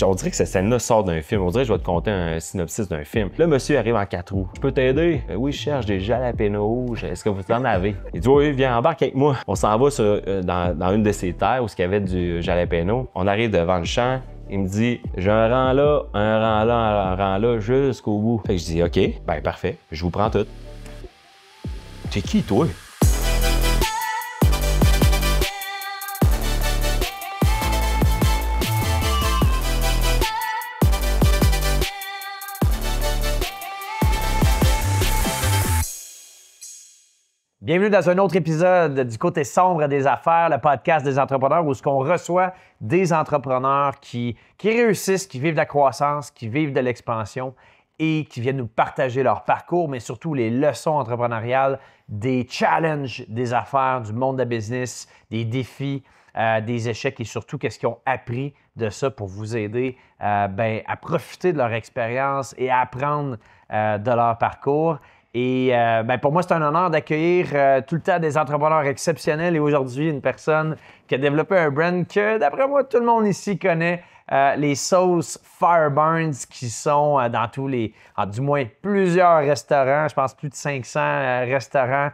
On dirait que cette scène-là sort d'un film. On dirait que je vais te conter un synopsis d'un film. Là, monsieur arrive en 4 roues. Je peux t'aider? Oui, je cherche des jalapenos rouges. Est-ce que vous en avez? Il dit oui, viens, embarque avec moi. On s'en va dans une de ces terres où il y avait du jalapeno. On arrive devant le champ. Il me dit, j'ai un rang là, un rang là, un rang là, jusqu'au bout. Fait que je dis, OK, ben parfait, je vous prends tout. T'es qui, toi? Bienvenue dans un autre épisode du côté sombre des affaires, le podcast des entrepreneurs où on reçoit des entrepreneurs qui réussissent, qui vivent de la croissance, qui vivent de l'expansion et qui viennent nous partager leur parcours, mais surtout les leçons entrepreneuriales, des challenges des affaires, du monde de la business, des défis, des échecs et surtout qu'est-ce qu'ils ont appris de ça pour vous aider à profiter de leur expérience et à apprendre de leur parcours. Et pour moi, c'est un honneur d'accueillir tout le temps des entrepreneurs exceptionnels et aujourd'hui, une personne qui a développé un brand que, d'après moi, tout le monde ici connaît, les sauces Fireburns qui sont dans tous les, du moins plusieurs restaurants, je pense plus de 500 restaurants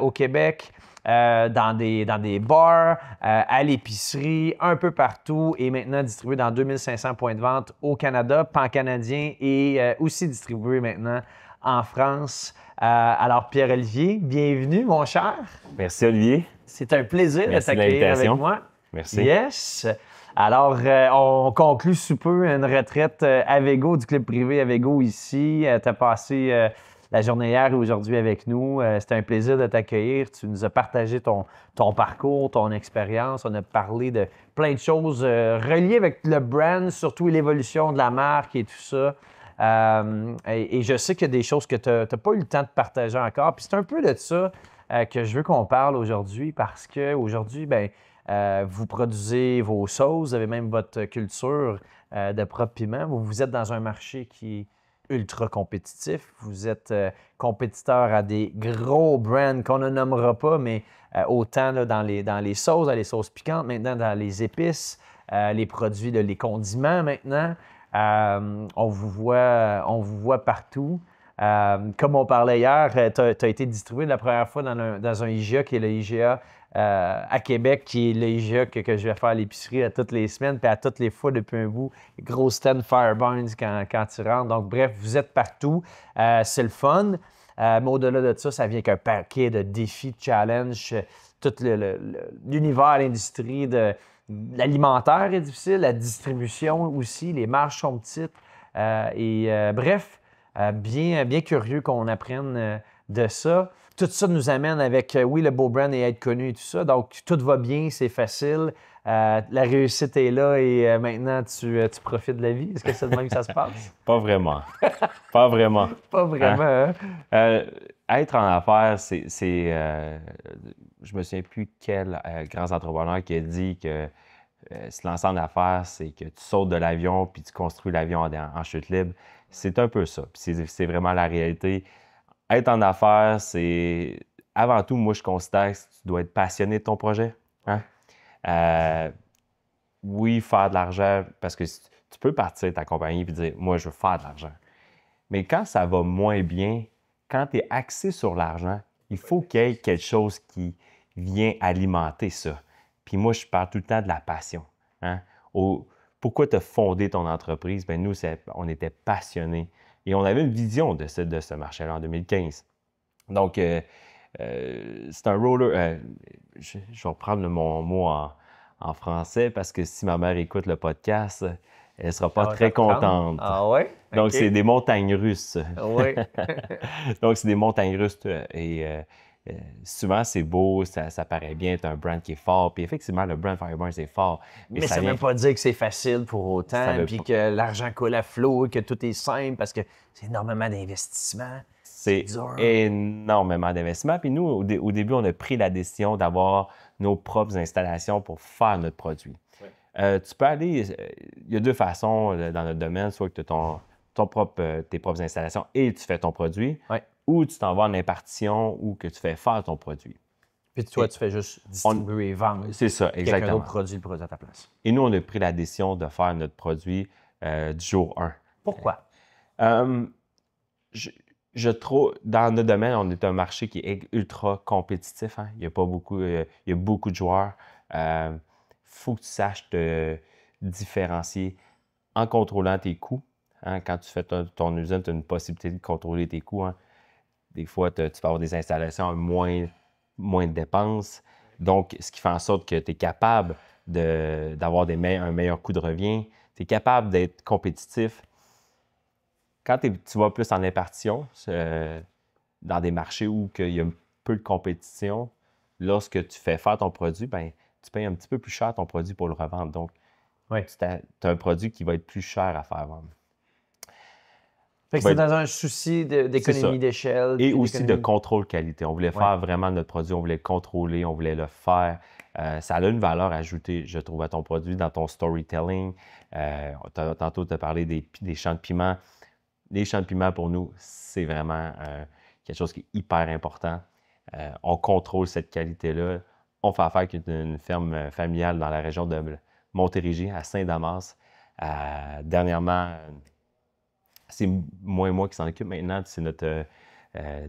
au Québec, dans des bars, à l'épicerie, un peu partout et maintenant distribué dans 2500 points de vente au Canada, pan-canadien et aussi distribué maintenant en France. Alors, Pierre-Olivier, bienvenue, mon cher. Merci, Olivier. C'est un plaisir de t'accueillir avec moi. Merci. Yes. Alors, on conclut sous peu une retraite Avego, du club privé Avego ici. Tu as passé la journée hier et aujourd'hui avec nous. C'était un plaisir de t'accueillir. Tu nous as partagé ton parcours, ton expérience. On a parlé de plein de choses reliées avec le brand, surtout l'évolution de la marque et tout ça. Et je sais qu'il y a des choses que tu n'as pas eu le temps de partager encore. Puis c'est un peu de ça que je veux qu'on parle aujourd'hui parce qu'aujourd'hui, vous produisez vos sauces, vous avez même votre culture de propre piment. Vous êtes dans un marché qui est ultra compétitif. Vous êtes compétiteur à des gros brands qu'on ne nommera pas, mais autant là, dans les sauces piquantes, maintenant dans les épices, les produits, les condiments maintenant. On vous voit partout. Comme on parlait hier, tu as été distribué la première fois dans un IGA qui est le IGA à Québec, qui est le IGA que je vais faire à l'épicerie à toutes les semaines, puis à toutes les fois depuis un bout. Gros stand Fireburns quand tu rentres. Donc, bref, vous êtes partout. C'est le fun. Mais au-delà de ça, ça vient avec un paquet de défis, de challenges. Tout l'univers, l'industrie de l'alimentaire est difficile, la distribution aussi, les marges sont petites. Bref, bien curieux qu'on apprenne de ça. Tout ça nous amène avec, oui, le beau brand et être connu et tout ça. Donc, tout va bien, c'est facile. La réussite est là et maintenant, tu profites de la vie. Est-ce que c'est de même que ça se passe? Pas vraiment. Pas vraiment. Pas vraiment, hein? Être en affaires, je me souviens plus quel grand entrepreneur qui a dit que se lancer en affaires, c'est que tu sautes de l'avion puis tu construis l'avion en chute libre. C'est un peu ça. C'est vraiment la réalité. Être en affaires, c'est... Avant tout, moi, je constate que tu dois être passionné de ton projet. Hein? Oui, faire de l'argent, parce que tu peux partir de ta compagnie et dire « Moi, je veux faire de l'argent ». Mais quand ça va moins bien, quand tu es axé sur l'argent, il faut qu'il y ait quelque chose qui vient alimenter ça. Puis moi, je parle tout le temps de la passion. Hein? Pourquoi tu as fondé ton entreprise? Bien, nous, on était passionnés et on avait une vision de ce marché-là en 2015. Donc, c'est un roller... je vais reprendre mon mot en français parce que si ma mère écoute le podcast, elle ne sera pas très contente. Ah ouais? Donc, okay. C'est des montagnes russes. Oui. Donc, c'est des montagnes russes et souvent, c'est beau, ça paraît bien, tu as un brand qui est fort. Puis effectivement, le brand Fireburns est fort. Mais ça ne veut pas dire que c'est facile pour autant, puis que l'argent coule à flot, que tout est simple parce que c'est énormément d'investissement. C'est énormément d'investissement. Puis nous, au début, on a pris la décision d'avoir nos propres installations pour faire notre produit. Oui. Tu peux aller... Il y a deux façons dans notre domaine, soit que tu as tes propres installations et tu fais ton produit, oui. Ou tu t'en vas en impartition ou que tu fais faire ton produit. Puis toi, tu fais juste distribuer et vendre. C'est ça, Quelqu'un exactement. d'autre produit le produit à ta place. Et nous, on a pris la décision de faire notre produit du jour 1. Pourquoi? Je trouve, dans notre domaine, on est un marché qui est ultra compétitif. Hein? Il y a pas beaucoup, il y a beaucoup de joueurs. Faut que tu saches te différencier en contrôlant tes coûts. Hein? Quand tu fais ton usine, tu as une possibilité de contrôler tes coûts. Hein? Des fois, tu peux avoir des installations à moins de dépenses. Donc, ce qui fait en sorte que tu es capable d'avoir un meilleur coût de revient. Tu es capable d'être compétitif. Quand tu vas plus en impartition, dans des marchés où il y a peu de compétition, lorsque tu fais faire ton produit, ben, tu payes un petit peu plus cher ton produit pour le revendre. Donc, tu as un produit qui va être plus cher à faire vendre. Fait que c'est dans un souci d'économie d'échelle. Et aussi de contrôle qualité. On voulait faire vraiment notre produit, on voulait le contrôler, on voulait le faire. Ça a une valeur ajoutée, je trouve, à ton produit, dans ton storytelling. Tantôt, tu as parlé des champs de piment. Les champs de piment, pour nous, c'est vraiment quelque chose qui est hyper important. On contrôle cette qualité-là. On fait affaire avec une ferme familiale dans la région de Montérégie, à Saint-Damas. Dernièrement, c'est moi et moi qui s'en occupe maintenant. C'est notre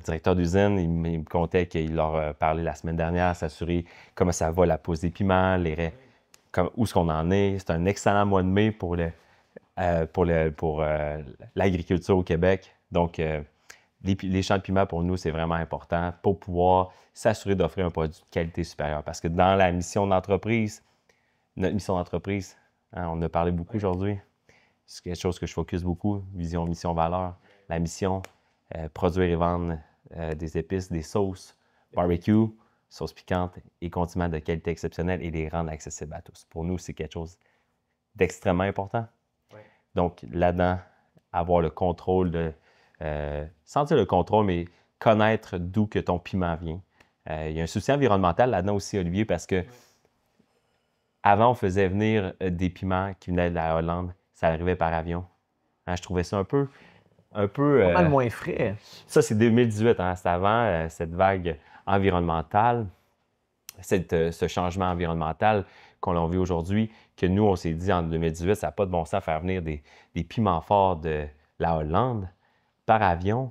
directeur d'usine. Il me contait qu'il leur parlait la semaine dernière, s'assurer comment ça va, la pose des piments, où est-ce qu'on en est. C'est un excellent mois de mai pour l'agriculture au Québec. Donc, les champs de piment, pour nous, c'est vraiment important pour pouvoir s'assurer d'offrir un produit de qualité supérieure. Parce que dans la mission d'entreprise, notre mission d'entreprise, hein, on en a parlé beaucoup aujourd'hui, c'est quelque chose que je focus beaucoup, vision, mission, valeur. La mission, produire et vendre des épices, des sauces, barbecue, sauces piquantes et condiments de qualité exceptionnelle et les rendre accessibles à tous. Pour nous, c'est quelque chose d'extrêmement important. Donc, là-dedans, avoir le contrôle sentir le contrôle, mais connaître d'où que ton piment vient. Il y a un souci environnemental là-dedans aussi, Olivier, parce que avant, on faisait venir des piments qui venaient de la Hollande. Ça arrivait par avion. Hein, je trouvais ça un peu pas mal moins frais. Ça, c'est 2018. Hein, c'est avant cette vague environnementale, ce changement environnemental qu'on a vu aujourd'hui, que nous, on s'est dit en 2018, ça n'a pas de bon sens faire venir des piments forts de la Hollande par avion.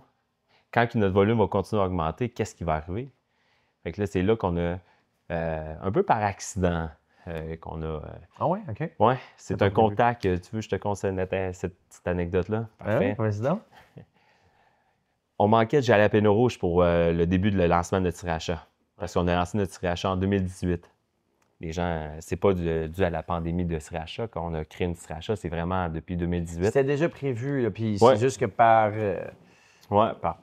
Quand notre volume va continuer à augmenter, qu'est-ce qui va arriver? Fait que là, c'est là qu'on a, un peu par accident, qu'on a... Ah ouais, OK. Oui, c'est un contact. Tu veux, je te conseille cette petite anecdote-là? Parfait. Vas-y donc. On manquait de jalapeno rouge pour le début de lancement de notre sriracha. Parce qu'on a lancé notre sriracha en 2018. Les gens, c'est pas dû à la pandémie de sriracha qu'on a créé une sriracha, c'est vraiment depuis 2018. C'était déjà prévu, là, puis c'est juste que par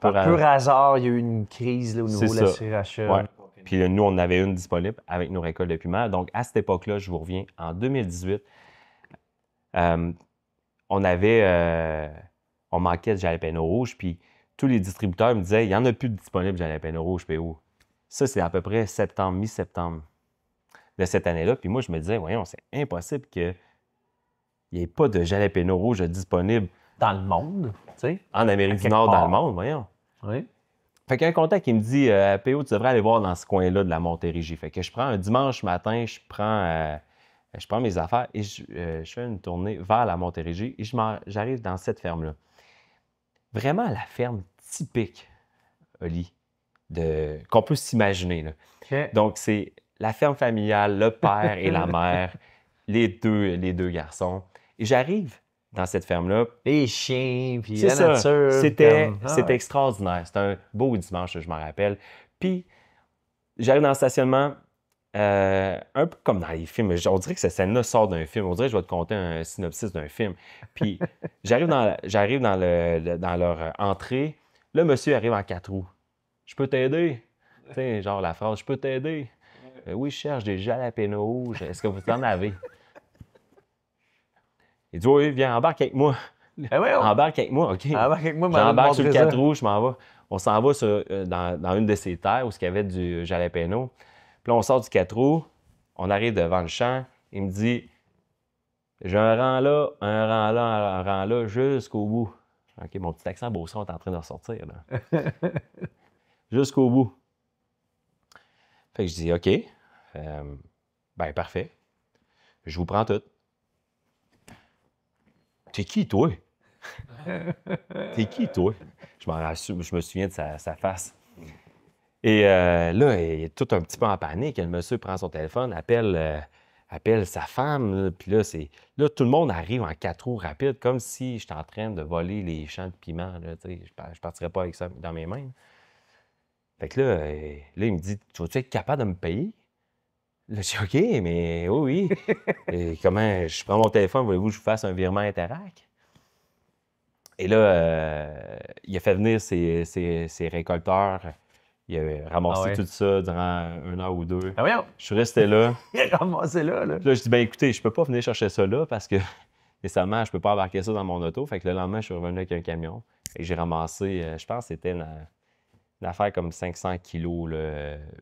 pur hasard, il y a eu une crise là, au niveau de la sriracha. Ouais. Puis nous, on en avait une disponible avec nos récoltes de piment. Donc, à cette époque-là, je vous reviens, en 2018, on manquait de jalapeno rouge, puis tous les distributeurs me disaient, il n'y en a plus de disponible jalapeno rouge, PO. Ça, c'est à peu près septembre, mi-septembre de cette année-là. Puis moi, je me disais, voyons, c'est impossible qu'il n'y ait pas de jalapeno rouge disponible. Dans le monde, tu sais. En Amérique du Nord, dans le monde, voyons. Oui. Fait qu'il y a un contact qui me dit, PO, tu devrais aller voir dans ce coin-là de la Montérégie. Fait que je prends un dimanche matin, je prends mes affaires et je fais une tournée vers la Montérégie et j'arrive dans cette ferme-là. Vraiment la ferme typique, Oli, qu'on peut s'imaginer. Là. Okay. Donc, c'est la ferme familiale, le père et la mère, les deux garçons. Et j'arrive dans cette ferme-là. Les chiens, puis la nature. C'était extraordinaire. C'était un beau dimanche, je m'en rappelle. Puis, j'arrive dans le stationnement, un peu comme dans les films. On dirait que cette scène-là sort d'un film. On dirait que je vais te conter un synopsis d'un film. Puis, j'arrive dans leur entrée. Le monsieur arrive en 4 roues. « Je peux t'aider? » Tu sais, genre la phrase « Je peux t'aider? » Oui, je cherche des jalapenos rouges. Est-ce que vous en avez? Il dit « Oui, viens, embarque avec moi. » Embarque avec moi, OK. Embarque avec moi, j'embarque sur le 4 roues, je m'en vais. On s'en va dans une de ces terres où il y avait du jalapeno. Puis là, on sort du 4 roues, on arrive devant le champ. Il me dit « J'ai un rang là, un rang là, un rang là, jusqu'au bout. » OK, mon petit accent beauceron est en train de ressortir. Là. Jusqu'au bout. Fait que je dis, OK, ben parfait, je vous prends tout. T'es qui, toi? T'es qui, toi? Je me souviens de sa face. Et là, il est tout un petit peu en panique. Le monsieur prend son téléphone, appelle sa femme. Puis là, tout le monde arrive en 4 roues rapides, comme si j'étais en train de voler les champs de piment. Là, je ne partirais pas avec ça dans mes mains. Fait que là, il me dit, tu vas-tu être capable de me payer? Là, je dis, OK, mais oui, oui. Et comment, je prends mon téléphone, voulez-vous que je vous fasse un virement Interac? Et là, il a fait venir ses récolteurs. Il a ramassé tout ça durant 1 heure ou 2. Ah oui, Je suis resté là. il a ramassé là. Puis là, je dis, ben écoutez, je peux pas venir chercher ça là parce que nécessairement, je peux pas embarquer ça dans mon auto. Fait que le lendemain, je suis revenu avec un camion. Et j'ai ramassé, je pense que c'était une affaire comme 500 kilos.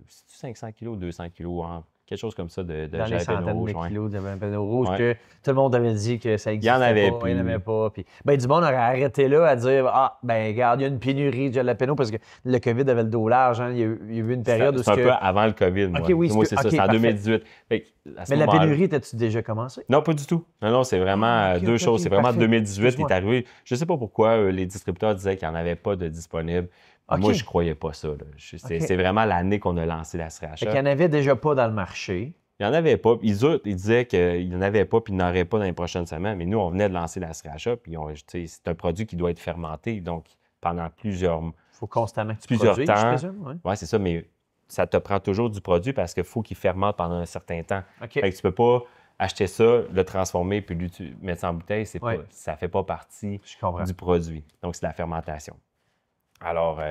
C'est-tu 500 kilos ou 200 kilos? Quelque chose comme ça de Dans les centaines rouge, de kilos de jalapeno rouge Ouais. que tout le monde avait dit que ça existait. Il y en avait pas, plus. Il n'y en avait pas. Puis, ben, du monde aurait arrêté là à dire ah, ben, regarde, il y a une pénurie de jalapeno parce que le COVID avait le dos large. Hein. Il y a eu une période où. C'est un peu avant le COVID. Moi, OK, oui, moi c'est ça, c'est en 2018. Fait que, mais la pénurie, t'as-tu déjà commencé? Non, pas du tout. Non, c'est vraiment deux choses. C'est vraiment parfait. 2018, il est arrivé. Je ne sais pas pourquoi les distributeurs disaient qu'il n'y en avait pas de disponible. Moi, je ne croyais pas ça. C'est vraiment l'année qu'on a lancé la sriracha. Fait qu'il n'y en avait déjà pas dans le marché. Il n'y en avait pas. Ils disaient qu'il n'y en avait pas puis il n'y en aurait pas dans les prochaines semaines. Mais nous, on venait de lancer la sriracha. Puis c'est un produit qui doit être fermenté. Donc, pendant plusieurs Il faut constamment que tu plusieurs produises, temps. je présume. Oui, c'est ça. Mais ça te prend toujours du produit parce qu'il faut qu'il fermente pendant un certain temps. OK. Fait que tu ne peux pas acheter ça, le transformer puis mettre ça en bouteille. Ça ne fait pas partie du produit. Donc, c'est la fermentation. Alors...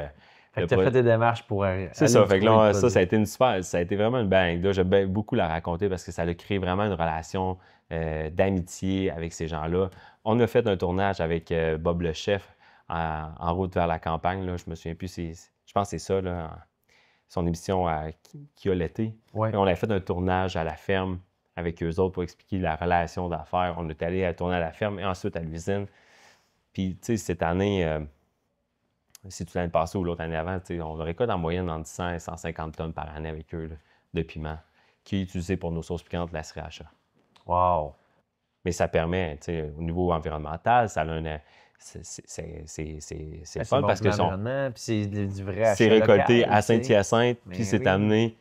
Fait que tu as fait des démarches pour aller. C'est ça. Fait que là, ça a été ça a été vraiment une belle anecdote. J'aime beaucoup la raconter parce que ça a créé vraiment une relation d'amitié avec ces gens-là. On a fait un tournage avec Bob le chef en route vers la campagne. Là. Je me souviens plus, je pense que c'est ça, là, son émission qui a l'été. Ouais. On a fait un tournage à la ferme avec eux autres pour expliquer la relation d'affaires. On est allé tourner à la ferme et ensuite à l'usine. Puis, tu sais, cette année... si tu l'année passée ou l'autre année avant, on récolte en moyenne entre 100 et 150 tonnes par année avec eux là, de piment qui est utilisé pour nos sauces piquantes, la sriracha. Wow! Mais ça permet, au niveau environnemental, ça a un... C'est le fun bon parce que c'est du vrai c'est récolté local, à Saint-Hyacinthe, puis oui. c'est amené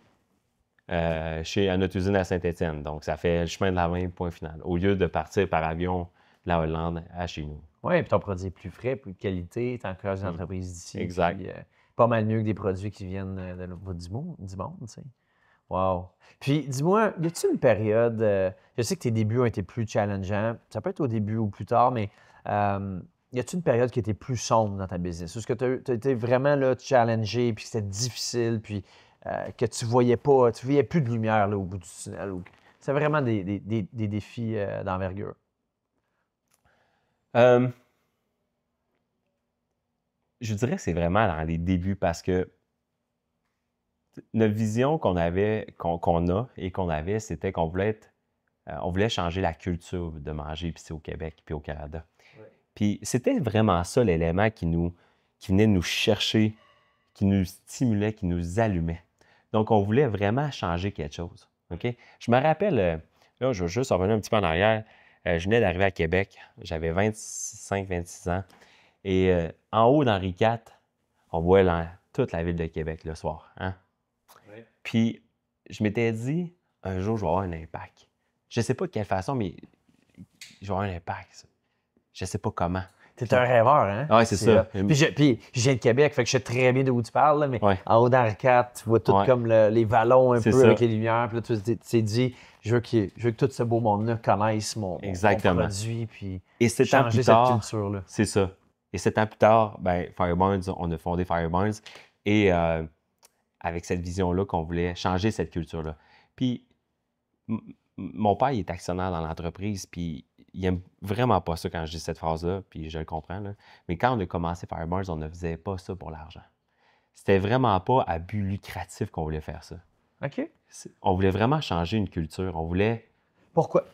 à notre usine à Saint-Étienne. Donc, ça fait le chemin de la main, point final. Au lieu de partir par avion de la Hollande à chez nous. Oui, puis ton produit est plus frais, plus de qualité, tu encourages les entreprises d'ici. Exact. Puis, pas mal mieux que des produits qui viennent de l'autre bout du monde, tu sais. Wow! Puis, dis-moi, y a-t-il une période, je sais que tes débuts ont été plus challengeants, ça peut être au début ou plus tard, mais y a-t-il une période qui était plus sombre dans ta business? Est-ce que tu as été vraiment là, challengé, puis c'était difficile, puis que tu voyais plus de lumière là, au bout du tunnel? C'est vraiment des défis d'envergure. Je dirais que c'est vraiment dans les débuts parce que notre vision qu'on a et qu'on avait, c'était qu'on voulait on voulait changer la culture de manger épicé au Québec puis au Canada. Ouais. Puis c'était vraiment ça l'élément qui venait nous chercher, qui nous stimulait, qui nous allumait. Donc, on voulait vraiment changer quelque chose. OK? Je me rappelle, là, je vais juste revenir un petit peu en arrière. Je venais d'arriver à Québec. J'avais 25-26 ans. Et en haut d'Henri IV, on voit toute la ville de Québec le soir. Hein? Oui. Puis, je m'étais dit, un jour, je vais avoir un impact. Je ne sais pas de quelle façon, mais je vais avoir un impact. Je ne sais pas comment. T'es un rêveur, hein? Oui, c'est ça. Puis je viens de Québec, fait que je sais très bien d'où tu parles, là, mais en haut d'Henri IV, tu vois tout comme les vallons un peu avec les lumières. Puis là, tu t'es dit, je veux que tout ce beau monde-là connaisse mon produit, puis changer cette culture-là. C'est ça. Et 7 ans plus tard, Fireburns, on a fondé Fireburns et avec cette vision-là qu'on voulait changer cette culture-là. Puis, mon père, il est actionnaire dans l'entreprise, puis il n'aime vraiment pas ça quand je dis cette phrase-là, puis je le comprends. Là. Mais quand on a commencé Fireburns, on ne faisait pas ça pour l'argent. C'était vraiment pas à but lucratif qu'on voulait faire ça. OK. On voulait vraiment changer une culture. On voulait... Pourquoi?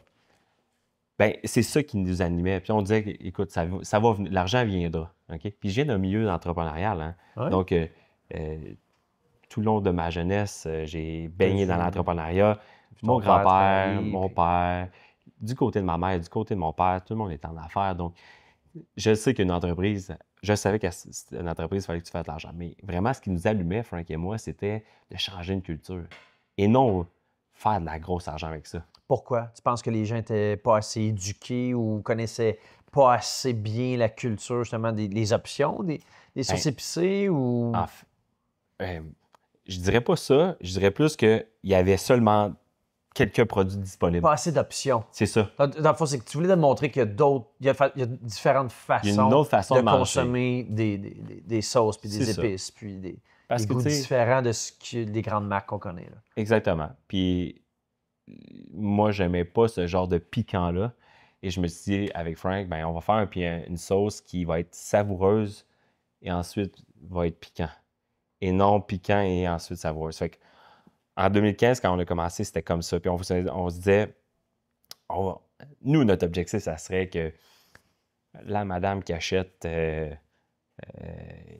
Bien, c'est ça qui nous animait. Puis on disait, écoute, ça va venir, l'argent viendra. OK? Puis je viens d'un milieu entrepreneurial. Hein? Ouais. Donc, tout le long de ma jeunesse, j'ai baigné dans vu l'entrepreneuriat. ton Mon père grand-père, travailler, mon puis père, du côté de ma mère, du côté de mon père, tout le monde est en affaires. Donc, je sais qu'une entreprise, je savais qu'une entreprise, il fallait que tu fasses de l'argent. Mais vraiment, ce qui nous allumait, Frank et moi, c'était de changer une culture. Et non faire de la grosse argent avec ça. Pourquoi? Tu penses que les gens n'étaient pas assez éduqués ou connaissaient pas assez bien la culture, justement, les options des Ben, sauces épicées ou en f- euh, je dirais pas ça. Je dirais plus qu'il y avait seulement quelques produits disponibles. pas assez d'options? C'est ça. Dans le fond, c'est que tu voulais démontrer qu'il y a d'autres, il y a différentes Il y a une façons autre façon de de manger. consommer des sauces, puis C'est des ça. épices, puis Parce des que, goûts tu sais, différents de ce que les grandes marques qu'on connaît, là. exactement. Puis moi, j'aimais pas ce genre de piquant-là. Et je me suis dit, avec Frank, ben, on va faire une sauce qui va être savoureuse et ensuite va être piquant. Et non piquant et ensuite savoureuse. Fait que, en 2015, quand on a commencé, c'était comme ça. Puis on se disait, nous, notre objectif, ça serait que la madame qui achète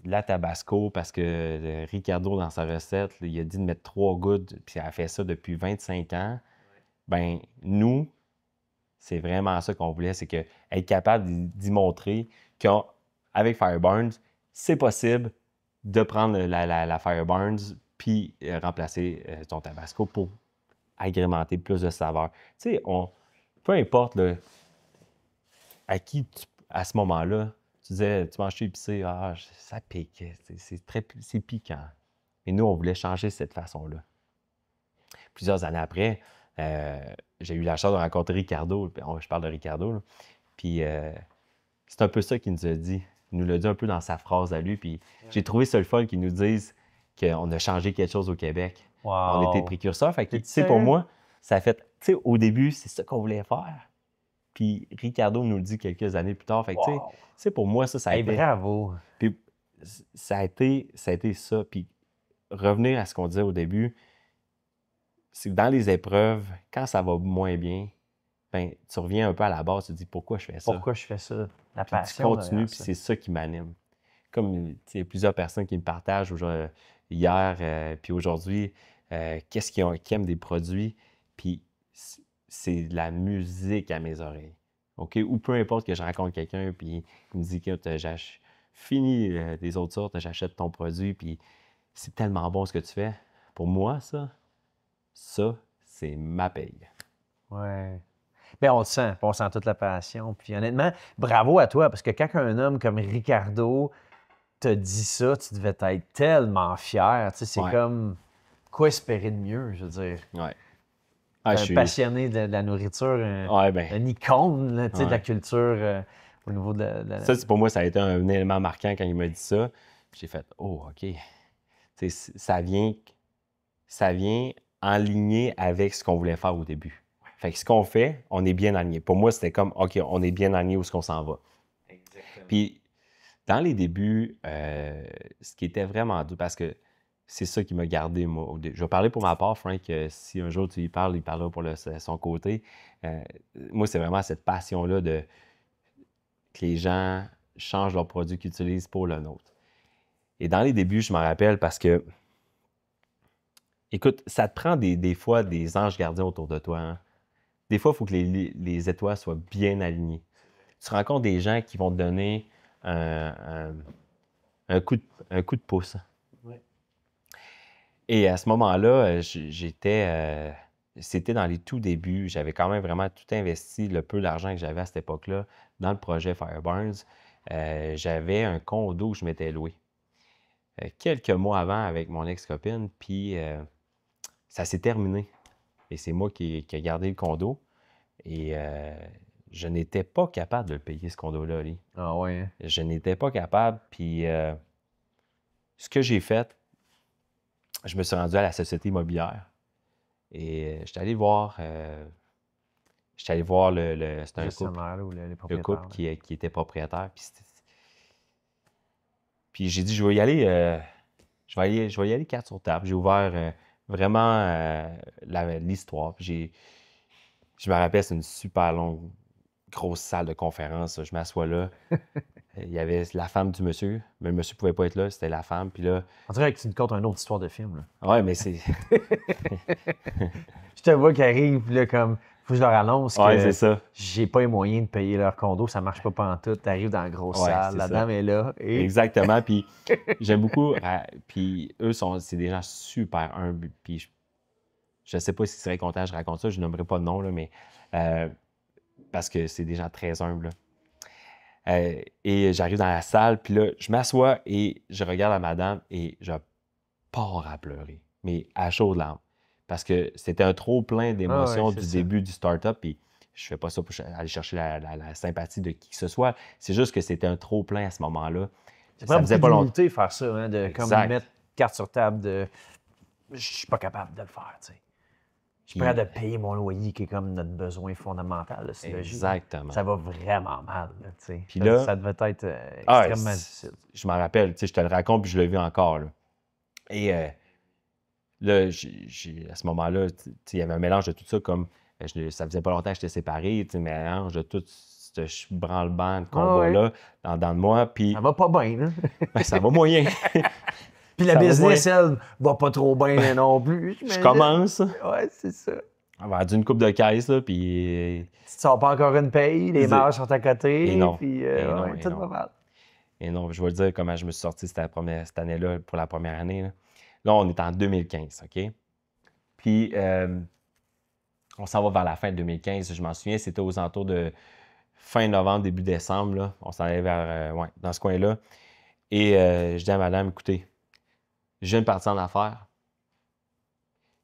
la Tabasco parce que Ricardo, dans sa recette, il a dit de mettre 3 gouttes, puis elle a fait ça depuis 25 ans. Ben nous, c'est vraiment ça qu'on voulait, c'est que être capable d'y montrer qu'avec Fireburns, c'est possible de prendre la Fireburns puis remplacer ton Tabasco pour agrémenter plus de saveur. Tu sais, peu importe là, à ce moment-là, tu disais, tu manges épicé, ça pique, c'est piquant. Et nous, on voulait changer cette façon-là. Plusieurs années après, j'ai eu la chance de rencontrer Ricardo. Je parle de Ricardo, là. Puis c'est un peu ça qu'il nous a dit. Il nous l'a dit un peu dans sa phrase à lui. Puis j'ai trouvé ça le fun qu'ils nous disent qu'on a changé quelque chose au Québec. Wow. On était précurseurs. Fait que, T'es tu sais, pour sérieux? moi, ça a fait. Tu sais, au début, c'est ça qu'on voulait faire. Puis Ricardo nous le dit quelques années plus tard. Fait que, Wow. tu sais, pour moi, ça a Hey, été. bravo! Puis ça a été ça. Puis revenir à ce qu'on disait au début, c'est que dans les épreuves, quand ça va moins bien, ben, tu reviens un peu à la base, tu te dis pourquoi je fais ça. Pourquoi je fais ça? La Puis tu passion continues, derrière puis ça. c'est ça qui m'anime. Comme il y a plusieurs personnes qui me partagent hier, puis aujourd'hui, qu'est-ce qu'ils aiment des produits, puis c'est de la musique à mes oreilles. OK? Ou peu importe que je rencontre quelqu'un, puis il me dit que j'ai fini des autres sortes, j'achète ton produit, puis c'est tellement bon ce que tu fais. Pour moi, ça, c'est ma paye. Ouais. Bien, on le sent, puis on sent toute la passion. Puis honnêtement, bravo à toi, parce que quand un homme comme Ricardo te dit ça, tu devais être tellement fier. Tu sais, c'est Ouais. comme quoi espérer de mieux, je veux dire. Ouais. T'es Je un suis... passionné de la nourriture, Ouais, ben, une icône là, tu sais, de la ouais. culture au niveau de Ça, pour moi, ça a été un élément marquant quand il m'a dit ça. J'ai fait, oh, OK. Tu sais, ça vient enligné avec ce qu'on voulait faire au début. Fait que ce qu'on fait, on est bien aligné. Pour moi, c'était comme, OK, on est bien aligné où est-ce qu'on s'en va. Exactement. Puis, dans les débuts, ce qui était vraiment dur, parce que c'est ça qui m'a gardé, moi. Je vais parler pour ma part, Frank, si un jour tu y parles, il parlera pour son côté. Moi, c'est vraiment cette passion-là que les gens changent leurs produits qu'ils utilisent pour le nôtre. Et dans les débuts, je m'en rappelle parce que, écoute, ça te prend des fois des anges gardiens autour de toi. Hein? Des fois, il faut que les étoiles soient bien alignées. Tu rencontres des gens qui vont te donner un coup de pouce. Ouais. Et à ce moment-là, c'était dans les tout débuts. J'avais quand même vraiment tout investi, le peu d'argent que j'avais à cette époque-là, dans le projet Fireburns. J'avais un condo que je m'étais loué quelques mois avant avec mon ex-copine, puis ça s'est terminé. Et c'est moi qui ai gardé le condo. Et je n'étais pas capable de le payer, ce condo-là. Ah ouais. Hein? Je n'étais pas capable. Puis ce que j'ai fait, je me suis rendu à la société immobilière. Et j'étais allé voir c'était un Gestionnaire, ou les couple, le propriétaires. couple là. qui était propriétaire. Puis j'ai dit, je vais y aller, je vais y aller carte sur table. J'ai ouvert vraiment l'histoire. Puis je me rappelle, c'est une super longue, grosse salle de conférence. Je m'assois là. il y avait la femme du monsieur, mais le monsieur ne pouvait pas être là, c'était la femme. Puis là, On dirait que tu me contes une autre histoire de film. Là. ouais, mais c'est. Je te vois qui arrive, puis là, comme, faut que je leur annonce Ouais, que c'est ça. j'ai pas les moyens de payer leur condo, ça marche pas pantoute. T'arrives dans la grosse Ouais, salle, c'est la ça. dame est là. Et... Exactement. Puis j'aime beaucoup. Puis eux, c'est des gens super humbles. Puis je sais pas si serais content que je raconte ça, je nommerai pas de nom, là, mais parce que c'est des gens très humbles. Là. Et j'arrive dans la salle, puis là, je m'assois et je regarde la madame et je pars à pleurer, mais à chaudes larmes. Parce que c'était un trop-plein d'émotions du début du start-up, puis je fais pas ça pour aller chercher la sympathie de qui que ce soit. C'est juste que c'était un trop-plein à ce moment-là. Ça faisait pas longtemps de faire ça, hein, de comme mettre carte sur table de « je suis pas capable de le faire », tu sais. Je suis prêt de payer mon loyer, qui est comme notre besoin fondamental. Là, exactement. Ça va vraiment mal. Là, puis là, ça devait être extrêmement difficile. Je m'en rappelle, je te le raconte, puis je l'ai vu encore. Là. Et là, à ce moment-là, il y avait un mélange de tout ça, comme ça faisait pas longtemps que j'étais séparé, un mélange de tout ce branle-bas de combat-là dans de moi. Puis, ça va pas bien, là. Ben, ça va moyen. Puis la business, elle, va pas trop bien non plus. Je commence. Ouais, c'est ça. On va vendu une coupe de caisse, là, puis... Tu ne sors pas encore une paye, les marges sont à côté, et non. puis tout va mal. Et non, je vais te dire comment je me suis sorti cette année-là, pour la première année. Là, on est en 2015, OK? Puis, on s'en va vers la fin de 2015. Je m'en souviens, c'était aux alentours de fin novembre, début décembre. Là. On s'en allait vers, dans ce coin-là. Et je dis à madame, écoutez, je viens de partir en affaires.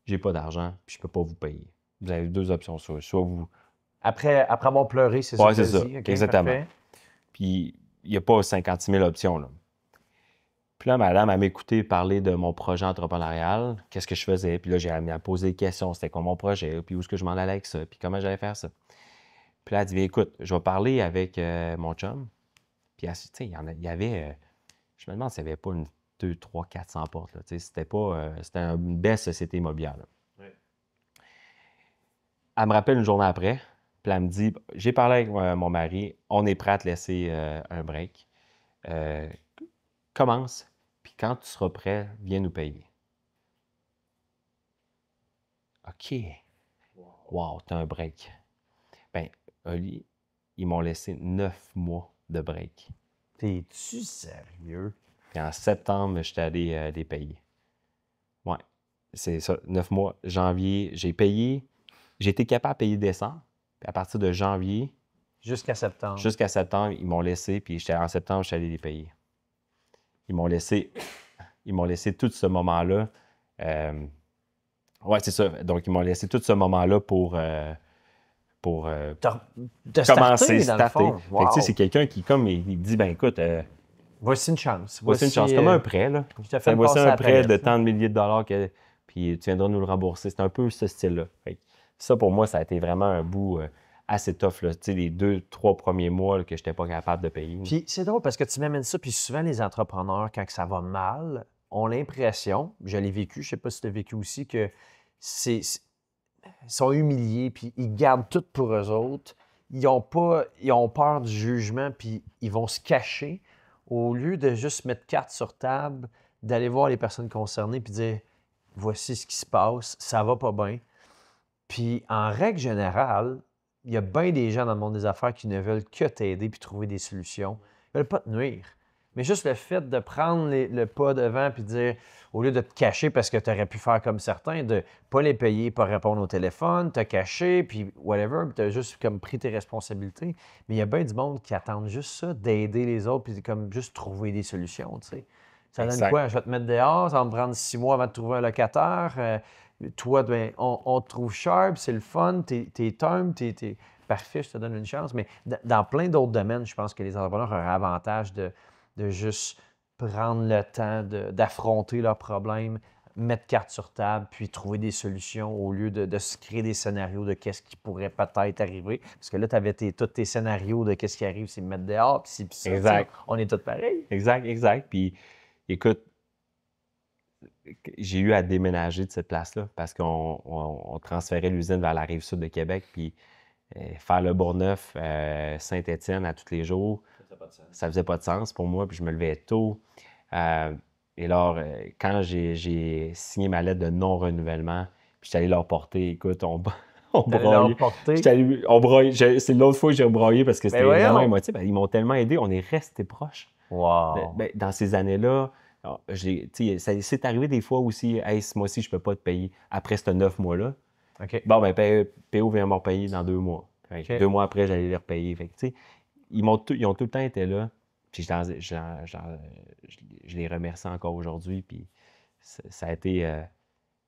J'ai pas d'argent, puis je peux pas vous payer. Vous avez deux options. Soit vous... Après avoir pleuré, c'est ça que tu c'est ça. Okay, exactement. Parfait. Puis, il n'y a pas 56 000 options, là. Puis là, madame, elle m'écoutait parler de mon projet entrepreneurial, qu'est-ce que je faisais. Puis là, j'ai amené à poser des questions, c'était quoi mon projet, puis où est-ce que je m'en allais avec ça, puis comment j'allais faire ça. Puis là, elle dit, écoute, je vais parler avec mon chum. Puis, tu sais, il y avait, je me demande s'il n'y avait pas une 200, 300, 400 portes, là. Tu sais, c'était pas, c'était une belle société immobilière, là. Oui. Elle me rappelle une journée après, puis elle me dit, j'ai parlé avec mon mari, on est prêt à te laisser un break. Commence. Puis quand tu seras prêt, viens nous payer. OK. Wow, t'as un break. Ben, Oli, ils m'ont laissé 9 mois de break. T'es-tu sérieux? Puis en septembre, j'étais allé les payer. Ouais, c'est ça, 9 mois. Janvier, j'ai payé. J'ai été capable de payer décembre. Puis à partir de janvier... Jusqu'à septembre. Jusqu'à septembre, ils m'ont laissé. Puis en septembre, je suis allé les payer. Ils m'ont laissé tout ce moment-là. Oui, c'est ça. Donc, ils m'ont laissé tout ce moment-là pour commencer, starter. Wow. Fait que, c'est quelqu'un qui, comme, il dit, ben écoute... voici une chance. Voici une chance. Comme un prêt, là. Voici un prêt de tant de milliers de dollars, puis tu viendras nous le rembourser. C'est un peu ce style-là. Ça, pour moi, ça a été vraiment un bout... assez tough, là. Tu sais, les 2-3 premiers mois là, que je n'étais pas capable de payer. Puis c'est drôle parce que tu m'amènes ça, puis souvent les entrepreneurs, quand ça va mal, ont l'impression, je l'ai vécu, je ne sais pas si tu as vécu aussi, que ils sont humiliés, puis ils gardent tout pour eux autres. Ils ont peur du jugement, puis ils vont se cacher au lieu de juste mettre carte sur table, d'aller voir les personnes concernées, puis dire « Voici ce qui se passe, ça va pas bien ». Puis en règle générale, il y a bien des gens dans le monde des affaires qui ne veulent que t'aider puis trouver des solutions. Ils ne veulent pas te nuire. Mais juste le fait de prendre le pas devant puis de dire, au lieu de te cacher parce que tu aurais pu faire comme certains, de ne pas les payer, pas répondre au téléphone, te cacher, puis whatever, puis tu as juste comme pris tes responsabilités. Mais il y a bien du monde qui attendent juste ça, d'aider les autres puis comme juste trouver des solutions, tu sais. Ça donne quoi? Je vais te mettre dehors, ça va me prendre 6 mois avant de trouver un locataire. Toi, ben, on te trouve sharp, c'est le fun, t'es terme, t'es parfait, je te donne une chance. Mais dans plein d'autres domaines, je pense que les entrepreneurs ont un avantage de juste prendre le temps d'affronter leurs problèmes, mettre carte sur table, puis trouver des solutions au lieu de se créer des scénarios de qu'est-ce qui pourrait peut-être arriver. Parce que là, tu avais tous tes scénarios de qu'est-ce qui arrive, c'est me mettre dehors, puis c'est ça. Exact. On est tous pareils. Exact. Puis, écoute, j'ai eu à déménager de cette place-là parce qu'on transférait l'usine vers la Rive-Sud de Québec, puis faire le Bourgneuf, Saint-Étienne à tous les jours. Ça faisait pas de sens pour moi, puis je me levais tôt. Et alors, quand j'ai signé ma lettre de non-renouvellement, puis j'étais allé leur porter, écoute, on T'allais leur broyait. porter. On broyait. C'est l'autre fois que j'ai broyé parce que Ben c'était vraiment voyons! émotif. Ils m'ont tellement aidé, on est restés proches. Wow! Dans ces années-là, c'est arrivé des fois aussi, hey, ce mois-ci, je peux pas te payer après ces 9 mois-là. OK. Bon, ben, PO vient me repayer dans 2 mois. Fait que 2 mois après, j'allais les repayer. Fait que, tu sais, ils ont tout le temps été là. Puis je les remercie encore aujourd'hui. Puis ça a été.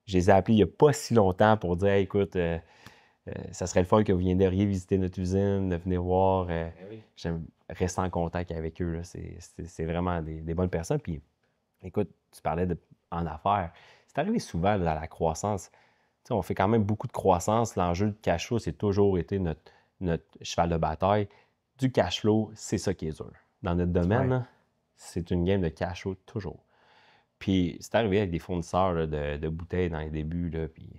Je les ai appelés il n'y a pas si longtemps pour dire hey, écoute, ça serait le fun que vous viendriez visiter notre usine, de venir voir. J'aime rester en contact avec eux. C'est vraiment des bonnes personnes. Puis écoute, tu parlais en affaires. C'est arrivé souvent dans la croissance. Tu sais, on fait quand même beaucoup de croissance. L'enjeu de cash flow, c'est toujours été notre cheval de bataille. Du cash flow, c'est ça qui est dur. Dans notre domaine, là, c'est une game de cash flow toujours. Puis c'est arrivé avec des fournisseurs là, de bouteilles dans les débuts, là, puis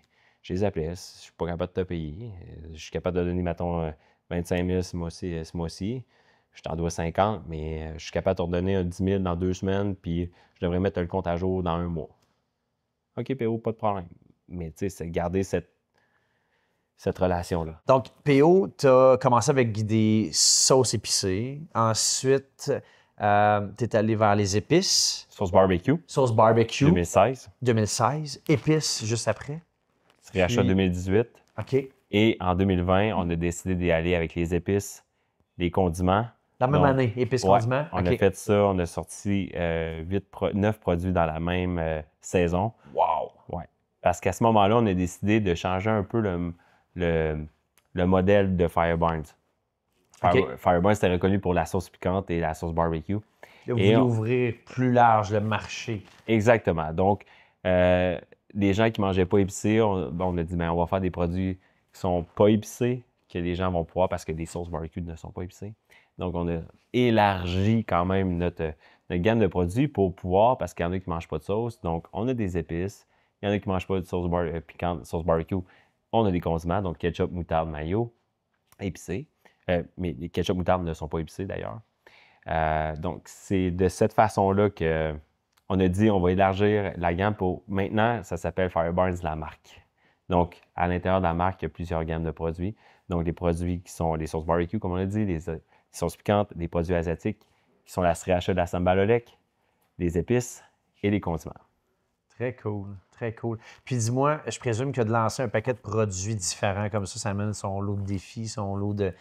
je les appelais, je suis pas capable de te payer. Je suis capable de donner, mettons, 25 000 ce mois-ci. Je t'en dois 50, mais je suis capable de te redonner un 10 000 dans 2 semaines, puis je devrais mettre le compte à jour dans 1 mois. OK, PO, pas de problème. Mais tu sais, c'est garder cette relation-là. Donc, PO, tu as commencé avec des sauces épicées. Ensuite, tu es allé vers les épices. Sauce barbecue. Sauce barbecue. 2016. 2016. Épices juste après. Réachat 2018. OK. Et en 2020, on a décidé d'y aller avec les épices, les condiments. La même année, épices, condiments? On a fait ça, on a sorti 9 produits dans la même saison. Wow! Ouais. Parce qu'à ce moment-là, on a décidé de changer un peu le modèle de Fire Barnes. Fire Barnes était reconnu pour la sauce piquante et la sauce barbecue. Vous voulez ouvrir plus large le marché. Exactement. Donc, les gens qui ne mangeaient pas épicé, on a dit, on va faire des produits qui ne sont pas épicés, que les gens vont pouvoir parce que des sauces barbecue ne sont pas épicées. Donc, on a élargi quand même notre gamme de produits pour pouvoir, parce qu'il y en a qui ne mangent pas de sauce. Donc, on a des épices. Il y en a qui ne mangent pas de sauce piquante, sauce barbecue. On a des condiments, donc ketchup, moutarde, mayo, épicés. Mais les ketchup, moutarde ne sont pas épicés d'ailleurs. Donc, c'est de cette façon-là qu'on a dit on va élargir la gamme pour. Maintenant, ça s'appelle Fire Barnes, la marque. Donc, à l'intérieur de la marque, il y a plusieurs gammes de produits. Donc, les produits qui sont les sauces barbecue, comme on l'a dit, les sauces piquantes, des produits asiatiques, qui sont la sriracha de la sambal olek, les épices et les condiments. Très cool, très cool. Puis dis-moi, je présume que de lancer un paquet de produits différents comme ça amène son lot de défis, son lot de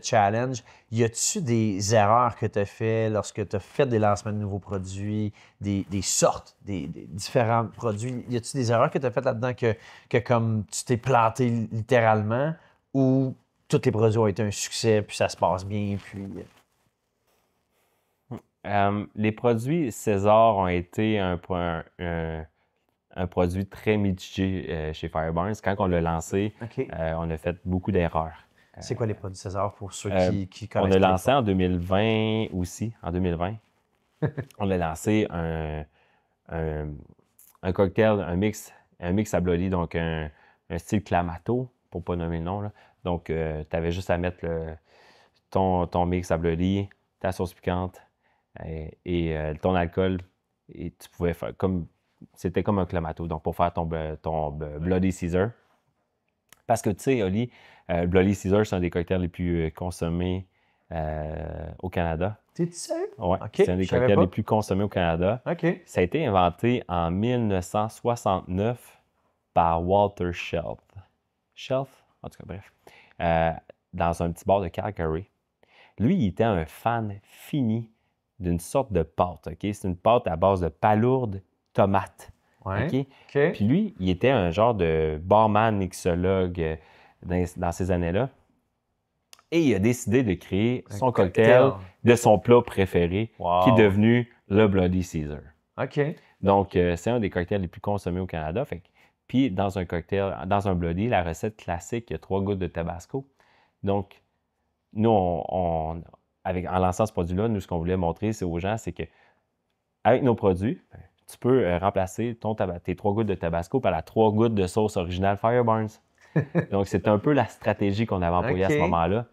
challenges. Y a-tu des erreurs que tu as fait lorsque tu as fait des lancements de nouveaux produits, des sortes, des différents produits? Y a-tu des erreurs que tu as faites là-dedans que comme tu t'es planté littéralement ou tous les produits ont été un succès, puis ça se passe bien, puis... Les produits César ont été un produit très mitigé chez Fire Barnes. Quand on l'a lancé, on a fait beaucoup d'erreurs. C'est quoi les produits César pour ceux qui connaissent? On a lancé en 2020 aussi, en 2020. On a lancé un cocktail, un mix à Bloody, donc un style Clamato, pour ne pas nommer le nom. Là. Donc, tu avais juste à mettre ton mix à Bloody, ta sauce piquante et ton alcool. Et tu pouvais faire comme... C'était comme un Clamato, donc pour faire ton Bloody Caesar. Parce que, tu sais, Oli, Bloody Caesar, c'est un des cocktails les plus consommés au Canada. T'es-tu sérieux? Oui, c'est un des cocktails les plus consommés au Canada. Ça a été inventé en 1969 par Walter Shelf. En tout cas, bref. Dans un petit bar de Calgary. Lui, il était un fan fini d'une sorte de pâte. C'est une pâte à base de palourde, tomate. Puis lui, il était un genre de barman mixologue dans ces années-là. Et il a décidé de créer son cocktail de son plat préféré, qui est devenu le Bloody Caesar. Donc, c'est un des cocktails les plus consommés au Canada. Puis, dans un cocktail, dans un Bloody, la recette classique, il y a 3 gouttes de Tabasco. Donc, nous, en lançant ce produit-là, nous, ce qu'on voulait montrer aux gens, c'est qu'avec nos produits, tu peux remplacer tes 3 gouttes de Tabasco par la 3 gouttes de sauce originale Fire Barnes. Donc, c'est un peu la stratégie qu'on avait employée à ce moment-là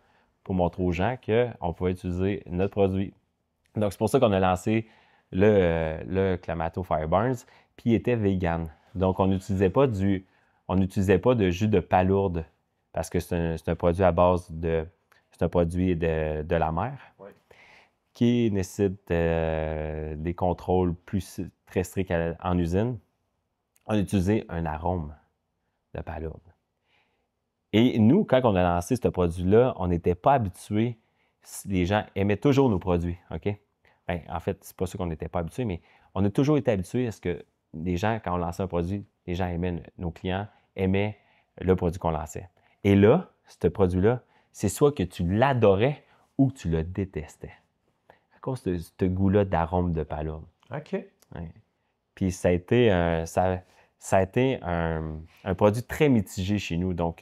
pour montrer aux gens qu'on pouvait utiliser notre produit Donc, c'est pour ça qu'on a lancé le Clamato Fireburns, puis il était vegan. Donc, on n'utilisait pas de jus de palourde parce que c'est un produit à base de... C'est un produit de la mer qui nécessite des contrôles très stricts en usine. On a utilisé un arôme de palourde. Et nous, quand on a lancé ce produit-là, on n'était pas habitués. Les gens aimaient toujours nos produits, OK? Bien, en fait, c'est pas ça qu'on n'était pas habitués, mais on a toujours été habitués à ce que les gens, quand on lançait un produit, les gens aimaient, nos clients aimaient le produit qu'on lançait. Et là, ce produit-là, c'est soit que tu l'adorais ou que tu le détestais. À cause de ce goût-là d'arôme de palourde. OK. Ouais. Puis ça a été, un produit très mitigé chez nous. Donc,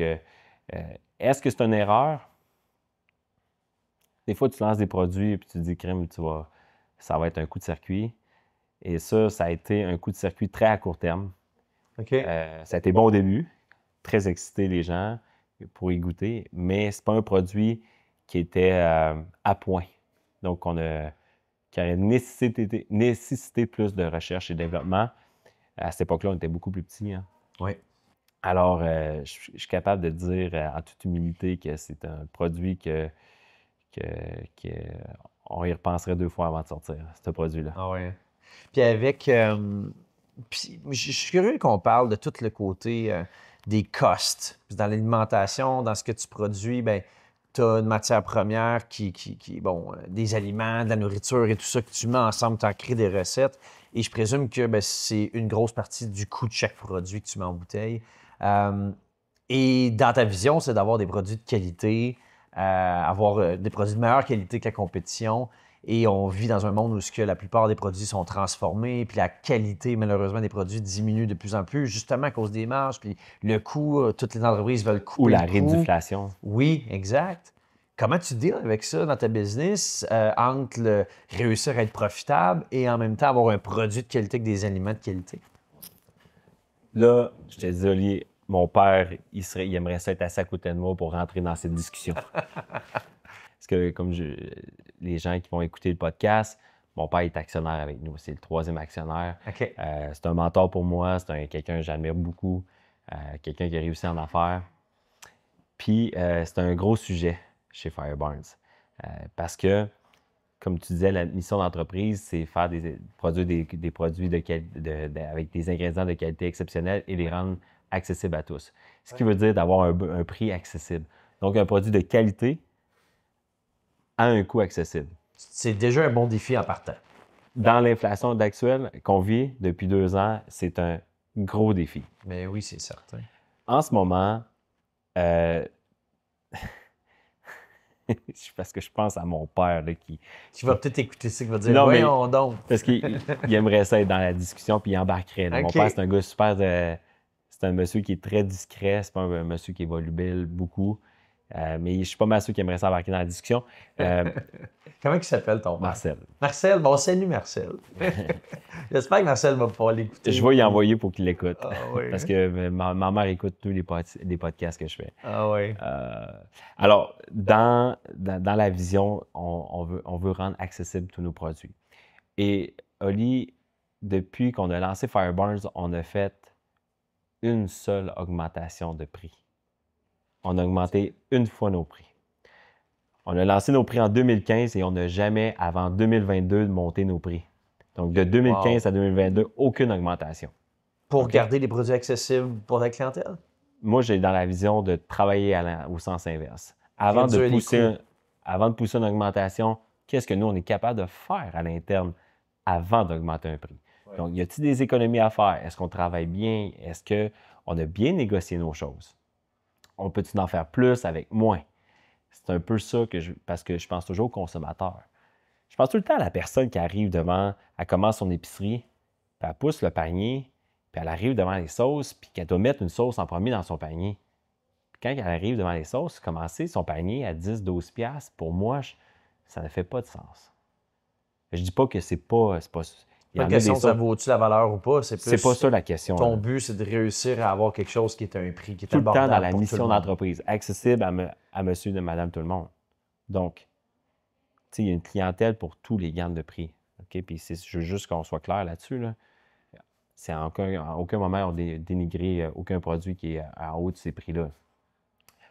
est-ce que c'est une erreur? Des fois, tu lances des produits et puis tu te dis, crème, ça va être un coup de circuit. Et ça a été un coup de circuit très à court terme. OK. Ça a été bon au début, très excité les gens pour y goûter, mais c'est pas un produit qui était à point. Donc, qui aurait nécessité plus de recherche et développement. À cette époque-là, on était beaucoup plus petits. Hein. Oui. Alors, je suis capable de dire en toute humilité que c'est un produit on y repenserait 2 fois avant de sortir, ce produit-là. Ah ouais. Puis avec... puis je suis curieux qu'on parle de tout le côté des costs. Puis dans l'alimentation, dans ce que tu produis, ben tu as une matière première bon, des aliments, de la nourriture et tout ça que tu mets ensemble, tu en crées des recettes. Et je présume que ben, c'est une grosse partie du coût de chaque produit que tu mets en bouteille. Et dans ta vision, c'est d'avoir des produits de qualité, avoir des produits de meilleure qualité que la compétition. Et on vit dans un monde où la plupart des produits sont transformés, puis la qualité, malheureusement, des produits diminue de plus en plus, justement à cause des marges, puis le coût, toutes les entreprises veulent couper Ou la le coût. réduflation. Oui, exact. Comment tu deals avec ça dans ta business, entre réussir à être profitable et en même temps avoir un produit de qualité avec des aliments de qualité? Là, je te dis, Olivier, mon père, il aimerait ça être assis à côté de moi pour rentrer dans cette discussion. Parce que, les gens qui vont écouter le podcast, mon père est actionnaire avec nous. C'est le 3e actionnaire. OK. C'est un mentor pour moi. C'est quelqu'un que j'admire beaucoup. Quelqu'un qui a réussi en affaires. Puis, c'est un gros sujet chez Fireburns. Parce que, comme tu disais, la mission d'entreprise, c'est produire des produits avec des ingrédients de qualité exceptionnelle et les rendre accessibles à tous. Ce qui veut dire d'avoir un prix accessible. Donc, un produit de qualité à un coût accessible. C'est déjà un bon défi en partant. Dans l'inflation actuelle qu'on vit depuis 2 ans, c'est un gros défi. Mais oui, c'est certain. En ce moment, parce que je pense à mon père là, qui Tu vas peut-être écouter ça qui va dire Non, mais- voyons donc. parce qu'il aimerait ça être dans la discussion puis il embarquerait. là. OK. Mon père, c'est un gars super c'est un monsieur qui est très discret, c'est pas un monsieur qui est volubile beaucoup. Mais je suis pas mal sûr qu'il aimerait s'embarquer dans la discussion. Comment il s'appelle ton père? Marcel. Marcel, bon, salut Marcel. J'espère que Marcel va pouvoir l'écouter. Je vais y envoyer pour qu'il l'écoute. Ah oui. Parce que ma mère écoute tous les podcasts que je fais. Ah oui. Alors, dans la vision, on veut rendre accessibles tous nos produits. Et Oli, depuis qu'on a lancé Fireburns, on a fait une seule augmentation de prix. On a augmenté une fois nos prix. On a lancé nos prix en 2015 et on n'a jamais, avant 2022, monté nos prix. Donc, de 2015 à 2022, aucune augmentation. Pour garder les produits accessibles pour la clientèle? Moi, j'ai dans la vision de travailler au sens inverse. Avant de pousser une augmentation, qu'est-ce que nous, on est capable de faire à l'interne avant d'augmenter un prix? Ouais. Donc, y a-t-il des économies à faire? Est-ce qu'on travaille bien? Est-ce qu'on a bien négocié nos choses? On peut-il en faire plus avec moins? C'est un peu ça parce que je pense toujours au consommateur. Je pense tout le temps à la personne qui arrive elle commence son épicerie, puis elle pousse le panier, puis elle arrive devant les sauces, puis qu'elle doit mettre une sauce en premier dans son panier. Puis quand elle arrive devant les sauces, commencer son panier à 10-12 $, pour moi, ça ne fait pas de sens. Je dis pas que c'est pas la question, ça vaut-tu la valeur ou pas? C'est pas ça la question. Ton but, c'est de réussir à avoir quelque chose qui est à un prix qui est tout abordable. Le temps dans la mission d'entreprise, accessible à monsieur, de madame, tout le monde. Donc, il y a une clientèle pour tous les gammes de prix. OK? Puis je veux juste qu'on soit clair là-dessus. Là. C'est à aucun moment on dénigré aucun produit qui est en haut de ces prix-là.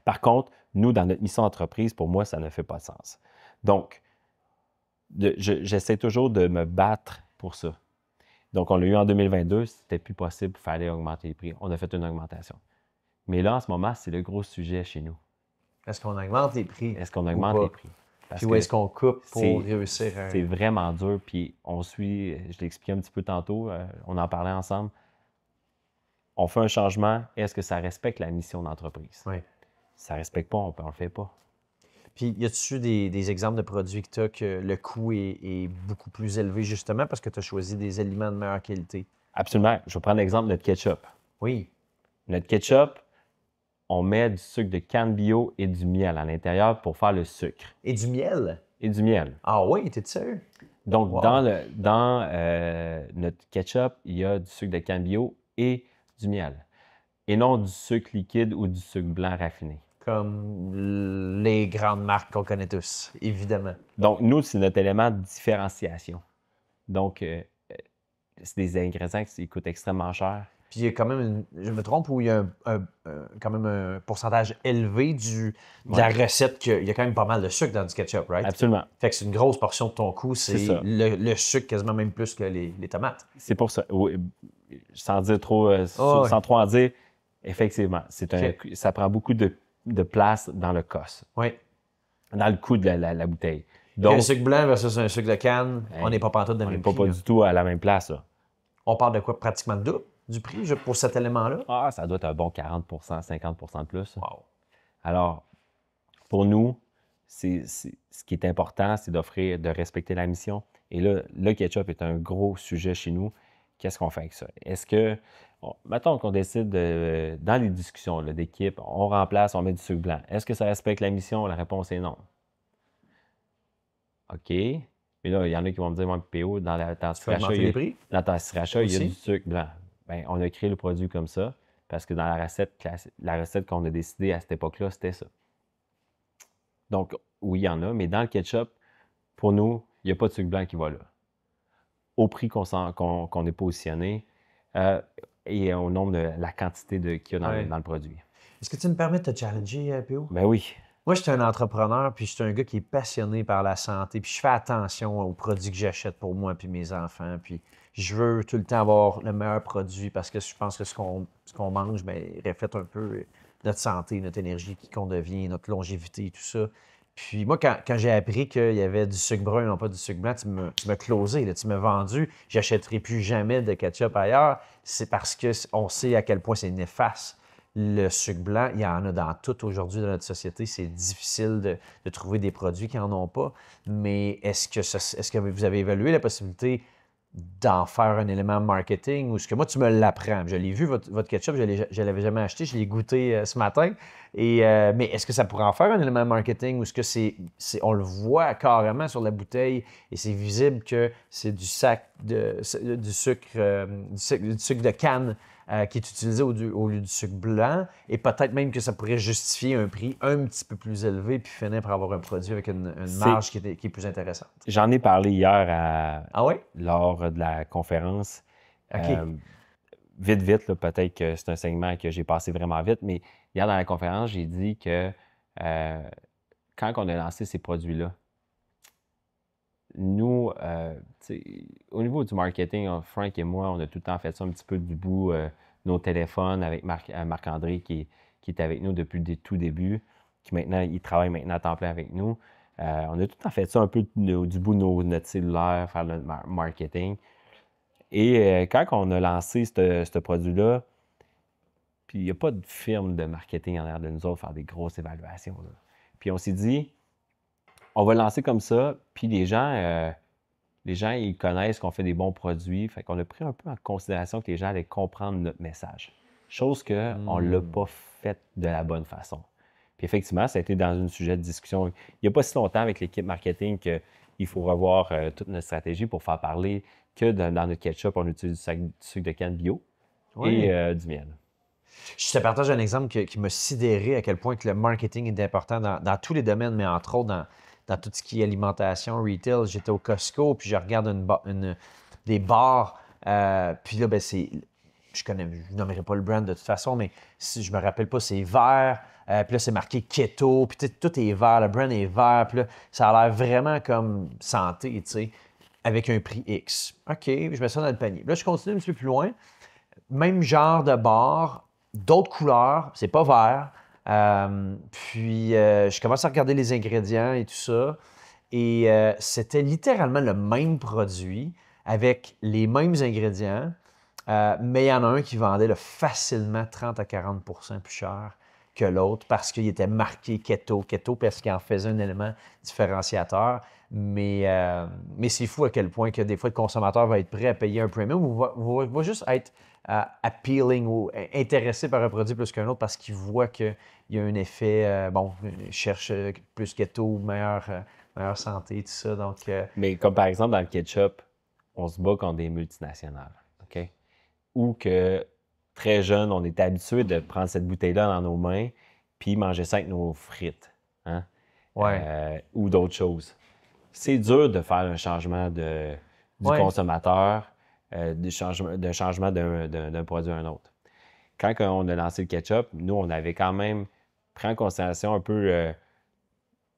Par contre, nous, dans notre mission d'entreprise, pour moi, ça ne fait pas de sens. Donc, j'essaie toujours de me battre pour ça. Donc, on l'a eu en 2022, c'était plus possible, il fallait augmenter les prix. On a fait une augmentation. Mais là, en ce moment, c'est le gros sujet chez nous. Est-ce qu'on augmente les prix? Est-ce qu'on augmente les prix? Puis où est-ce qu'on coupe pour réussir? C'est vraiment dur. Puis on suit, je l'ai expliqué un petit peu tantôt, on en parlait ensemble. On fait un changement, est-ce que ça respecte la mission d'entreprise? Oui. Si ça ne respecte pas, on ne le fait pas. Puis, y a-tu des exemples de produits que tu as que le coût est beaucoup plus élevé justement parce que tu as choisi des aliments de meilleure qualité? Absolument. Je vais prendre l'exemple de notre ketchup. Oui. Notre ketchup, on met du sucre de canne bio et du miel à l'intérieur pour faire le sucre. Et du miel? Et du miel. Ah oui, t'es sérieux? Donc, Wow. dans notre ketchup, il y a du sucre de canne bio et du miel. Et non du sucre liquide ou du sucre blanc raffiné. Comme les grandes marques qu'on connaît tous, évidemment. Donc, nous, c'est notre élément de différenciation. Donc, c'est des ingrédients qui coûtent extrêmement cher. Puis il y a quand même, je me trompe, où il y a quand même un pourcentage élevé de la recette, il y a quand même pas mal de sucre dans du ketchup, right? Absolument. Fait que c'est une grosse portion de ton coût, c'est le sucre quasiment même plus que les tomates. C'est pour ça. Oui, sans dire trop, sans trop en dire, effectivement, ça prend beaucoup de place dans le cost. Oui. Dans le coût de la bouteille. Donc, un sucre blanc versus un sucre de canne, on n'est pas pantoute dans le même prix. On n'est pas du tout à la même place. Là. On parle de quoi? Pratiquement le double du prix pour cet élément-là? Ah, ça doit être un bon 40 50 de plus. Wow. Alors, pour nous, ce qui est important, c'est de respecter la mission. Et là, le ketchup est un gros sujet chez nous. Qu'est-ce qu'on fait avec ça? Est-ce que, mettons qu'on décide, dans les discussions d'équipe, on remplace, on met du sucre blanc. Est-ce que ça respecte la mission? La réponse est non. OK. Mais là, il y en a qui vont me dire, moi, PO, dans la sriracha, il y a du sucre blanc. Bien, on a créé le produit comme ça, parce que dans la recette qu'on a décidée à cette époque-là, c'était ça. Donc, oui, il y en a, mais dans le ketchup, pour nous, il n'y a pas de sucre blanc qui va là. Au prix qu'on est positionné et au nombre de la quantité qu'il y a dans le produit. Est-ce que tu me permets de te challenger, PO? Ben oui. Moi, je suis un entrepreneur, puis je suis un gars qui est passionné par la santé, puis je fais attention aux produits que j'achète pour moi et mes enfants, puis je veux tout le temps avoir le meilleur produit parce que je pense que ce qu'on mange reflète un peu notre santé, notre énergie, qui qu'on devient, notre longévité et tout ça. Puis moi, quand j'ai appris qu'il y avait du sucre brun et non pas du sucre blanc, tu m'as closé, là, tu m'as vendu. J'achèterai plus jamais de ketchup ailleurs. C'est parce qu'on sait à quel point c'est néfaste. Le sucre blanc, il y en a dans tout aujourd'hui dans notre société. C'est difficile de trouver des produits qui n'en ont pas. Mais est-ce que vous avez évalué la possibilité d'en faire un élément marketing? Ou est-ce que moi, tu me l'apprends? Je l'ai vu, votre ketchup, je ne l'avais jamais acheté. Je l'ai goûté ce matin. Mais est-ce que ça pourrait en faire un élément marketing? Ou est-ce que on le voit carrément sur la bouteille et c'est visible que c'est du sucre de canne qui est utilisé au lieu du sucre blanc, et peut-être même que ça pourrait justifier un prix un petit peu plus élevé puis finir par avoir un produit avec une marge qui est plus intéressante. J'en ai parlé hier lors de la conférence. OK. Vite, là, peut-être que c'est un segment que j'ai passé vraiment vite, mais hier dans la conférence, j'ai dit que quand on a lancé ces produits-là, nous, au niveau du marketing, Frank et moi, on a tout le temps fait ça un petit peu du bout nos téléphones avec Marc-André qui est avec nous depuis le tout début, il travaille maintenant à temps plein avec nous. On a tout le temps fait ça un peu du bout de notre cellulaire, faire notre marketing. Et quand on a lancé ce produit-là, puis il n'y a pas de firme de marketing en arrière de nous autres faire des grosses évaluations. Là. Puis on s'est dit, on va lancer comme ça, puis les gens, ils connaissent qu'on fait des bons produits. Fait qu'on a pris un peu en considération que les gens allaient comprendre notre message. Chose qu'on ne l'a pas fait de la bonne façon. Puis effectivement, ça a été dans un sujet de discussion. Il n'y a pas si longtemps avec l'équipe marketing qu'il faut revoir toute notre stratégie pour faire parler que dans notre ketchup, on utilise du sucre de canne bio et du miel. Je te partage un exemple qui m'a sidéré à quel point que le marketing est important dans tous les domaines, mais entre autres dans tout ce qui est alimentation, retail. J'étais au Costco, puis je regarde des bars. Puis là, ben, je ne nommerai pas le brand de toute façon, mais si je me rappelle pas, c'est vert. Puis là, c'est marqué keto. Puis tout est vert. Le brand est vert. Puis là, ça a l'air vraiment comme santé, tu sais, avec un prix X. OK, je mets ça dans le panier. Là, je continue un petit peu plus loin. Même genre de bar, d'autres couleurs. C'est pas vert. Puis, je commence à regarder les ingrédients et tout ça. Et c'était littéralement le même produit avec les mêmes ingrédients. Mais il y en a un qui vendait facilement 30 à 40 % plus cher que l'autre parce qu'il était marqué keto. Keto parce qu'il en faisait un élément différenciateur. Mais c'est fou à quel point que des fois, le consommateur va être prêt à payer un premium ou va juste être appealing ou intéressé par un produit plus qu'un autre parce qu'il voit qu'il y a un effet, il cherche plus keto, meilleure santé, tout ça. Donc, Mais comme par exemple, dans le ketchup, on se bat contre des multinationales. OK? Ou que très jeune, on était habitué de prendre cette bouteille-là dans nos mains puis manger ça avec nos frites. Hein? ouais. Ou d'autres choses. C'est dur de faire un changement du consommateur, d'un changement d'un produit à un autre. Quand on a lancé le ketchup, nous, on avait quand même pris en considération un peu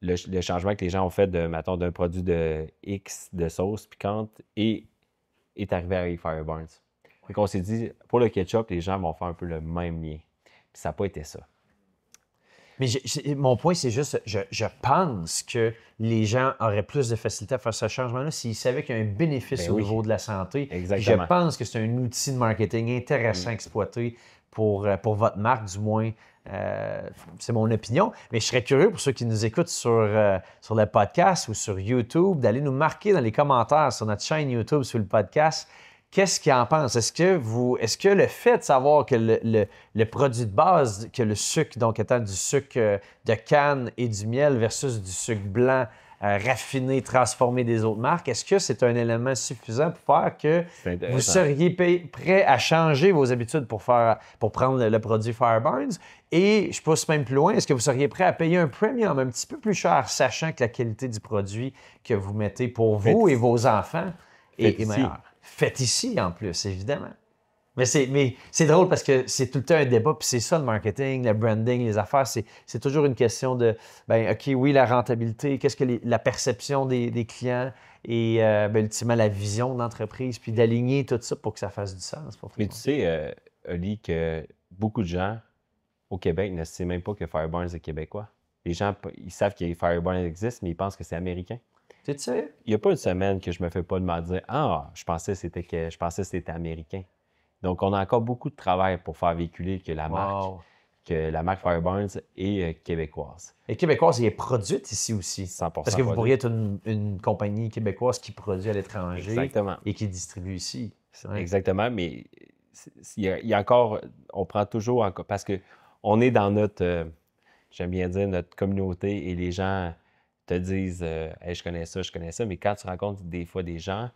le changement que les gens ont fait mettons, d'un produit de X de sauce piquante et est arrivé avec Fireburns. Donc, on s'est dit, pour le ketchup, les gens vont faire un peu le même lien. Puis ça n'a pas été ça. Mais mon point, c'est juste, je pense que les gens auraient plus de facilité à faire ce changement-là s'ils savaient qu'il y a un bénéfice au niveau de la santé. Exactement. Je pense que c'est un outil de marketing intéressant à exploiter pour votre marque, du moins. C'est mon opinion. Mais je serais curieux pour ceux qui nous écoutent sur le podcast ou sur YouTube d'aller nous marquer dans les commentaires sur notre chaîne YouTube, sur le podcast. Qu'est-ce qu'ils en pensent? Est-ce que le fait de savoir que le produit de base, que le sucre, donc étant du sucre de canne et du miel versus du sucre blanc raffiné, transformé des autres marques, est-ce que c'est un élément suffisant pour faire que vous seriez prêt à changer vos habitudes pour prendre le produit Fireburns? Et je pousse même plus loin, est-ce que vous seriez prêt à payer un premium un petit peu plus cher, sachant que la qualité du produit que vous mettez pour vous et vos enfants est meilleure? Fait ici, en plus, évidemment. Mais c'est drôle parce que c'est tout le temps un débat, puis c'est ça le marketing, le branding, les affaires, c'est toujours une question de, OK, oui, la rentabilité, qu'est-ce que la perception des clients et ultimement la vision de l'entreprise, puis d'aligner tout ça pour que ça fasse du sens pour tout le monde. Mais tu sais, Oli, que beaucoup de gens au Québec ne savent même pas que Fireburns est québécois. Les gens, ils savent que Fireburns existe, mais ils pensent que c'est américain. Tu sais? Il n'y a pas une semaine que je me fais pas demander « Ah, je pensais que c'était américain. » Donc, on a encore beaucoup de travail pour faire véhiculer que la marque Fireburns est québécoise. Et québécoise, elle est produite ici aussi. 100% Parce que vous pourriez être une compagnie québécoise qui produit à l'étranger. Exactement. Et qui distribue ici. Ouais. Exactement, mais il y a encore, on prend toujours encore, parce qu'on est dans notre, j'aime bien dire, notre communauté et les gens te disent hey, je connais ça, mais quand tu rencontres des fois des gens,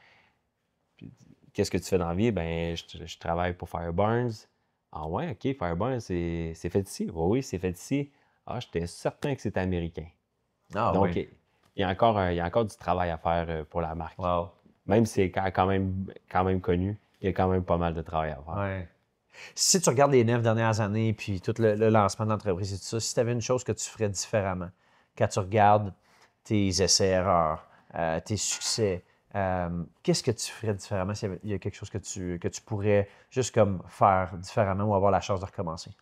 qu'est-ce que tu fais dans la vie? Ben, je travaille pour Fireburns. Ah ouais, OK, Fireburns, c'est fait ici. Oui, c'est fait ici. Ah, j'étais certain que c'était américain. Ah, donc, oui. il y a encore du travail à faire pour la marque. Wow. Même si c'est quand même connu, il y a quand même pas mal de travail à faire. Ouais. Si tu regardes les 9 dernières années, puis tout le lancement de l'entreprise et tout ça, si tu avais une chose que tu ferais différemment, quand tu regardes tes essais-erreurs, tes succès, qu'est-ce que tu ferais différemment s'il y a quelque chose que tu pourrais juste comme faire différemment ou avoir la chance de recommencer?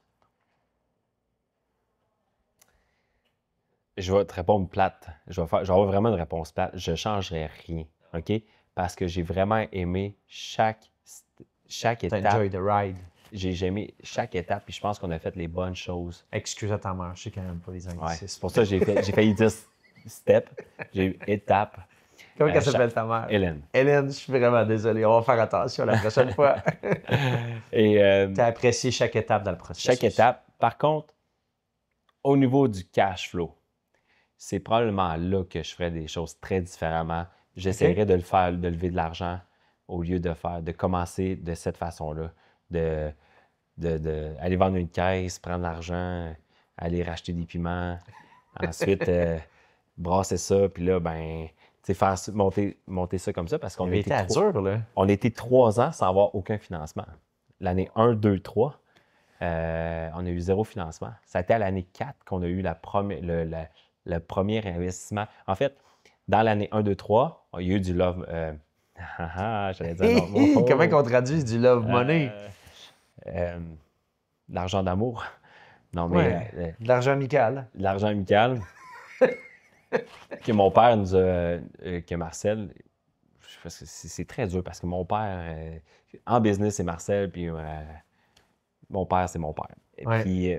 Je vais te répondre plate. Je vais avoir vraiment une réponse plate. Je ne changerais rien, OK? Parce que j'ai vraiment aimé chaque étape. Enjoy the ride. J'ai aimé chaque étape, puis je pense qu'on a fait les bonnes choses. Excuse à ta mère, je sais quand même pas les anglicismes. Ouais, c'est pour ça que j'ai failli dire step. J'ai eu étape. Comment elle s'appelle ta mère? Hélène. Hélène, je suis vraiment désolé. On va faire attention la prochaine fois. Tu as apprécié chaque étape dans le processus. Chaque étape. Par contre, au niveau du cash flow, c'est probablement là que je ferais des choses très différemment. J'essaierais de lever de l'argent au lieu de commencer de cette façon-là. Aller vendre une caisse, prendre l'argent, aller racheter des piments. Ensuite, brasser ça, puis là, ben, tu sais, monter ça comme ça, parce qu'on On était à dur, là. on a été 3 ans sans avoir aucun financement. L'année 1, 2, 3, on a eu 0 financement. Ça a été à l'année 4 qu'on a eu le premier investissement. En fait, dans l'année 1, 2, 3, il y a eu du love. J'allais dire un autre mot. Comment qu'on traduit du love money? L'argent d'amour. Non, Ouais, mais de l'argent amical. l'argent amical. Que mon père nous a. Que Marcel. Parce que c'est très dur parce que mon père, en business, c'est Marcel, puis mon père, c'est mon père. Et Ouais. puis,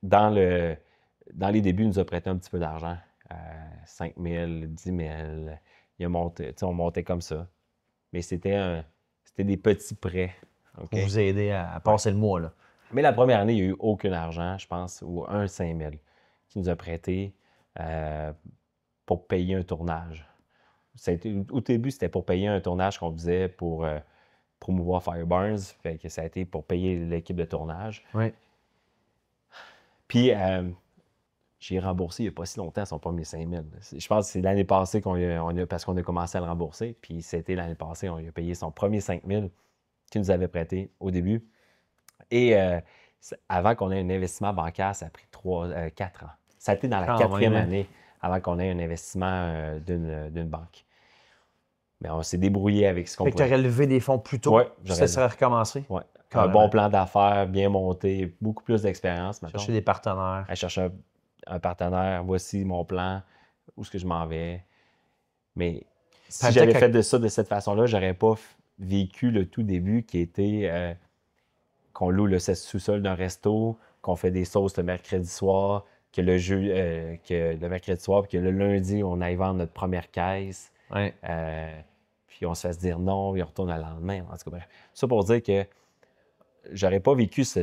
dans les débuts, il nous a prêté un petit peu d'argent. 5 000, 10 000. Il a monté, on montait comme ça. Mais c'était des petits prêts. OK? Pour vous aider à passer le mois, là. Mais la première année, il n'y a eu aucun argent, je pense, ou un 5 000 qui nous a prêté pour payer un tournage. Au début, c'était pour payer un tournage qu'on faisait pour promouvoir Fireburns. Fait que ça a été pour payer l'équipe de tournage. Oui. Puis, j'ai remboursé il n'y a pas si longtemps son premier 5 000. Je pense que c'est l'année passée parce qu'on a commencé à le rembourser. Puis, c'était l'année passée, on lui a payé son premier 5 000 qu'il nous avait prêté au début. Et avant qu'on ait un investissement bancaire, ça a pris 4 ans. Ça a été dans la 4e année avant qu'on ait un investissement d'une banque. Mais on s'est débrouillé avec ce qu'on pouvait. Fait que tu aurais levé des fonds plus tôt. Oui. Ça serait recommencé. Oui. Un bon plan d'affaires, bien monté, beaucoup plus d'expérience. Chercher des partenaires. À chercher un partenaire. Voici mon plan, où est-ce que je m'en vais. Mais si j'avais fait de ça de cette façon-là, j'aurais pas vécu le tout début qui était qu'on loue le sous-sol d'un resto, qu'on fait des sauces le mercredi soir, que le mercredi soir, puis que le lundi, on aille vendre notre première caisse. Ouais. Puis on se fait dire non, puis on retourne le lendemain. En tout cas, bref. Ça pour dire que j'aurais pas vécu ça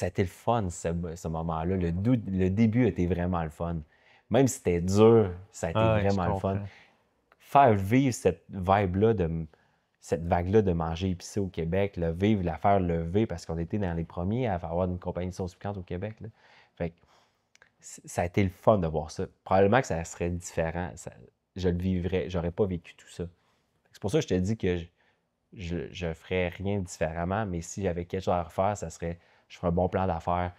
a été le fun, ce moment-là. Le début était vraiment le fun. Même si c'était dur, ça a été vraiment le fun. Faire vivre cette vibe-là cette vague-là de manger épicé au Québec, la faire lever, parce qu'on était dans les premiers à avoir une compagnie de sauce piquante au Québec. Là. Fait que ça a été le fun de voir ça. Probablement que ça serait différent. Je le vivrais. J'aurais pas vécu tout ça. C'est pour ça que je te dis que je ferais rien différemment, mais si j'avais quelque chose à refaire, je ferais un bon plan d'affaires,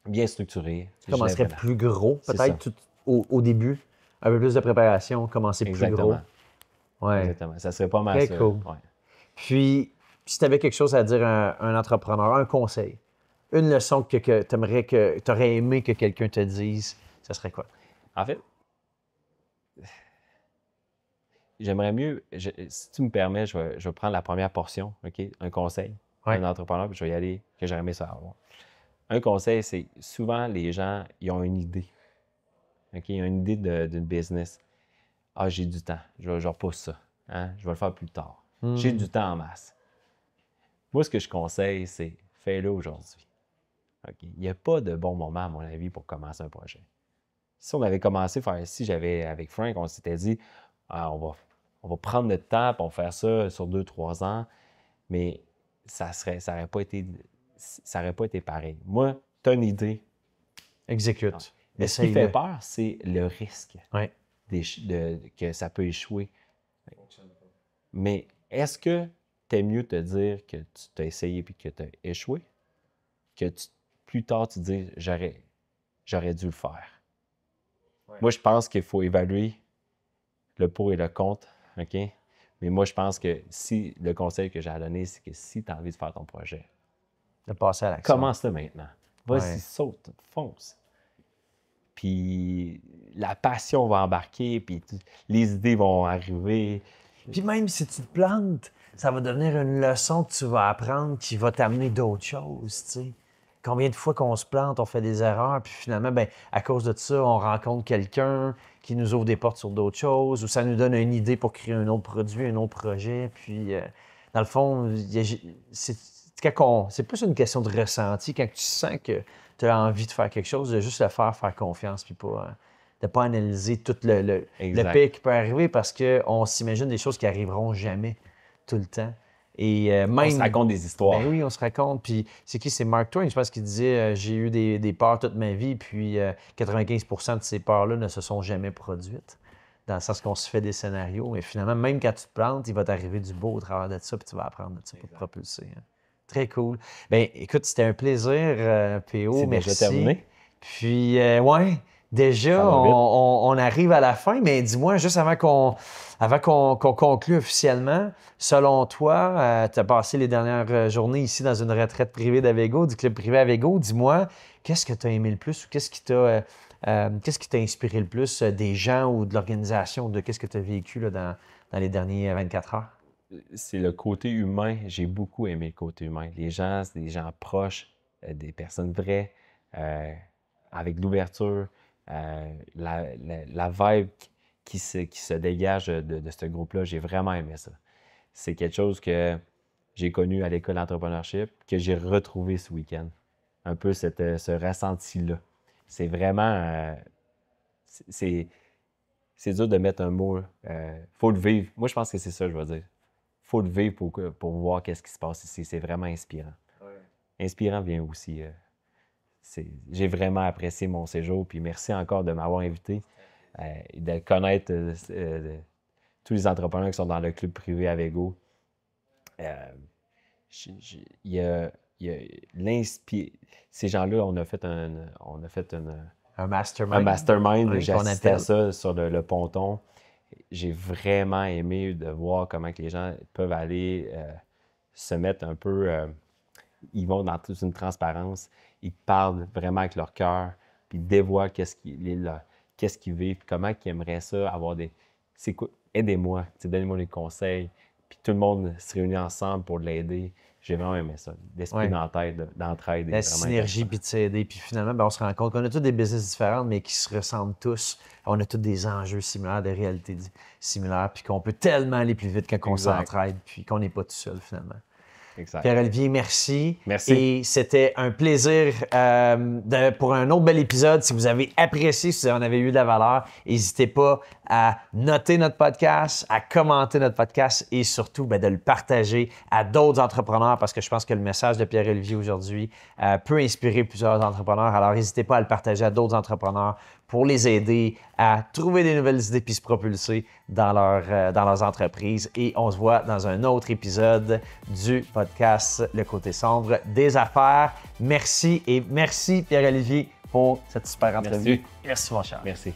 bien structuré. Tu commencerais plus gros, peut-être au début. Un peu plus de préparation, commencer plus gros. Ouais. Exactement. Ça serait pas mal très ça. Cool. Ouais. Puis, si tu avais quelque chose à dire à un entrepreneur, un conseil, une leçon que tu aurais aimé que quelqu'un te dise, ça serait quoi? En fait, j'aimerais mieux, si tu me permets, je vais prendre la première portion, OK? Un conseil d'un entrepreneur, puis je vais y aller, que j'aimerais ça avoir. Un conseil, c'est souvent les gens, ils ont une idée. OK? Ils ont une idée d'une business. Ah, j'ai du temps, je repousse ça. Hein? Je vais le faire plus tard. J'ai du temps en masse. Moi, ce que je conseille, c'est fais-le aujourd'hui. Okay? Il n'y a pas de bon moment, à mon avis, pour commencer un projet. Si on avait commencé à faire ici, avec Frank, on s'était dit, on va prendre notre temps, puis on va faire ça sur 2-3 ans, mais ça n'aurait pas été pareil. Moi, tu as une idée. Exécute. Non. Mais ce qui fait peur, c'est le risque que ça peut échouer. Mais est-ce que t'es mieux te dire que tu t'as essayé puis que tu as échoué, que plus tard tu te dis j'aurais dû le faire? Ouais. Moi, je pense qu'il faut évaluer le pour et le contre, OK? Mais moi, je pense que le conseil que j'ai à donner, c'est que si tu as envie de faire ton projet, de passer à l'action. Commence-le maintenant. Vas-y, saute, fonce. Puis la passion va embarquer, puis les idées vont arriver. Puis même si tu te plantes, ça va devenir une leçon que tu vas apprendre qui va t'amener d'autres choses, tu sais. Combien de fois qu'on se plante, on fait des erreurs, puis finalement, ben, à cause de ça, on rencontre quelqu'un qui nous ouvre des portes sur d'autres choses, ou ça nous donne une idée pour créer un autre produit, un autre projet. Puis, dans le fond, c'est plus une question de ressenti. Quand tu sens que tu as envie de faire quelque chose, de juste le faire confiance, puis de ne pas analyser tout le pire qui peut arriver, parce qu'on s'imagine des choses qui n'arriveront jamais tout le temps. Et On se raconte des histoires. Ben oui, on se raconte. Puis c'est qui? C'est Mark Twain, je pense qu'il disait j'ai eu des peurs toute ma vie, puis 95% de ces peurs-là ne se sont jamais produites. Dans le sens qu'on se fait des scénarios. Et finalement, même quand tu te plantes, il va t'arriver du beau au travers de ça, puis tu vas apprendre de ça pour te propulser. Hein. Très cool. Ben écoute, c'était un plaisir, PO. C'est merci. déjà terminé. Puis, ouais, déjà, on arrive à la fin, mais dis-moi, juste avant qu'on conclue officiellement, selon toi, tu as passé les dernières journées ici dans une retraite privée d'Avego, du club privé Avego. Dis-moi, qu'est-ce que tu as aimé le plus ou qu'est-ce qui t'a inspiré le plus des gens ou de l'organisation, de qu'est-ce que tu as vécu là, dans les derniers 24 heures? C'est le côté humain. J'ai beaucoup aimé le côté humain. Les gens, c'est des gens proches, des personnes vraies, avec l'ouverture, la vibe qui se dégage de ce groupe-là. J'ai vraiment aimé ça. C'est quelque chose que j'ai connu à l'école d'entrepreneurship, que j'ai retrouvé ce week-end. Un peu ce ressenti-là. C'est vraiment... c'est dur de mettre un mot. Faut le vivre. Moi, je pense que c'est ça, je vais dire. Faut le vivre pour voir qu'est-ce qui se passe ici. C'est vraiment inspirant. Ouais. Inspirant vient aussi. J'ai vraiment apprécié mon séjour. Puis merci encore de m'avoir invité et de connaître tous les entrepreneurs qui sont dans le club privé Avego. Il y a ces gens-là, on a fait un mastermind. Un mastermind. Oui, j'ai assisté à ça sur le ponton. J'ai vraiment aimé de voir comment que les gens peuvent aller se mettre un peu... ils vont dans toute une transparence. Ils parlent vraiment avec leur cœur. Puis ils dévoilent qu'est-ce qu'ils vivent. Comment ils aimeraient ça, avoir des... C'est quoi? Aidez-moi. Donnez-moi des conseils. Puis tout le monde se réunit ensemble pour l'aider. J'ai vraiment aimé ça. L'esprit d'entraide. La synergie, puis de s'aider. Puis finalement, ben, on se rend compte qu'on a tous des business différents, mais qui se ressemblent tous. On a tous des enjeux similaires, des réalités similaires, puis qu'on peut tellement aller plus vite quand on s'entraide, puis qu'on n'est pas tout seul finalement. Exact. Pierre-Olivier, merci. Merci. Et c'était un plaisir pour un autre bel épisode. Si vous avez apprécié, si vous en avez eu de la valeur, n'hésitez pas à noter notre podcast, à commenter notre podcast et surtout de le partager à d'autres entrepreneurs parce que je pense que le message de Pierre-Olivier aujourd'hui peut inspirer plusieurs entrepreneurs. Alors, n'hésitez pas à le partager à d'autres entrepreneurs pour les aider à trouver des nouvelles idées puis se propulser dans leurs entreprises. Et on se voit dans un autre épisode du podcast Le Côté Sombre des affaires. Merci et merci Pierre-Olivier pour cette super entrevue. Merci. Merci mon cher. Merci.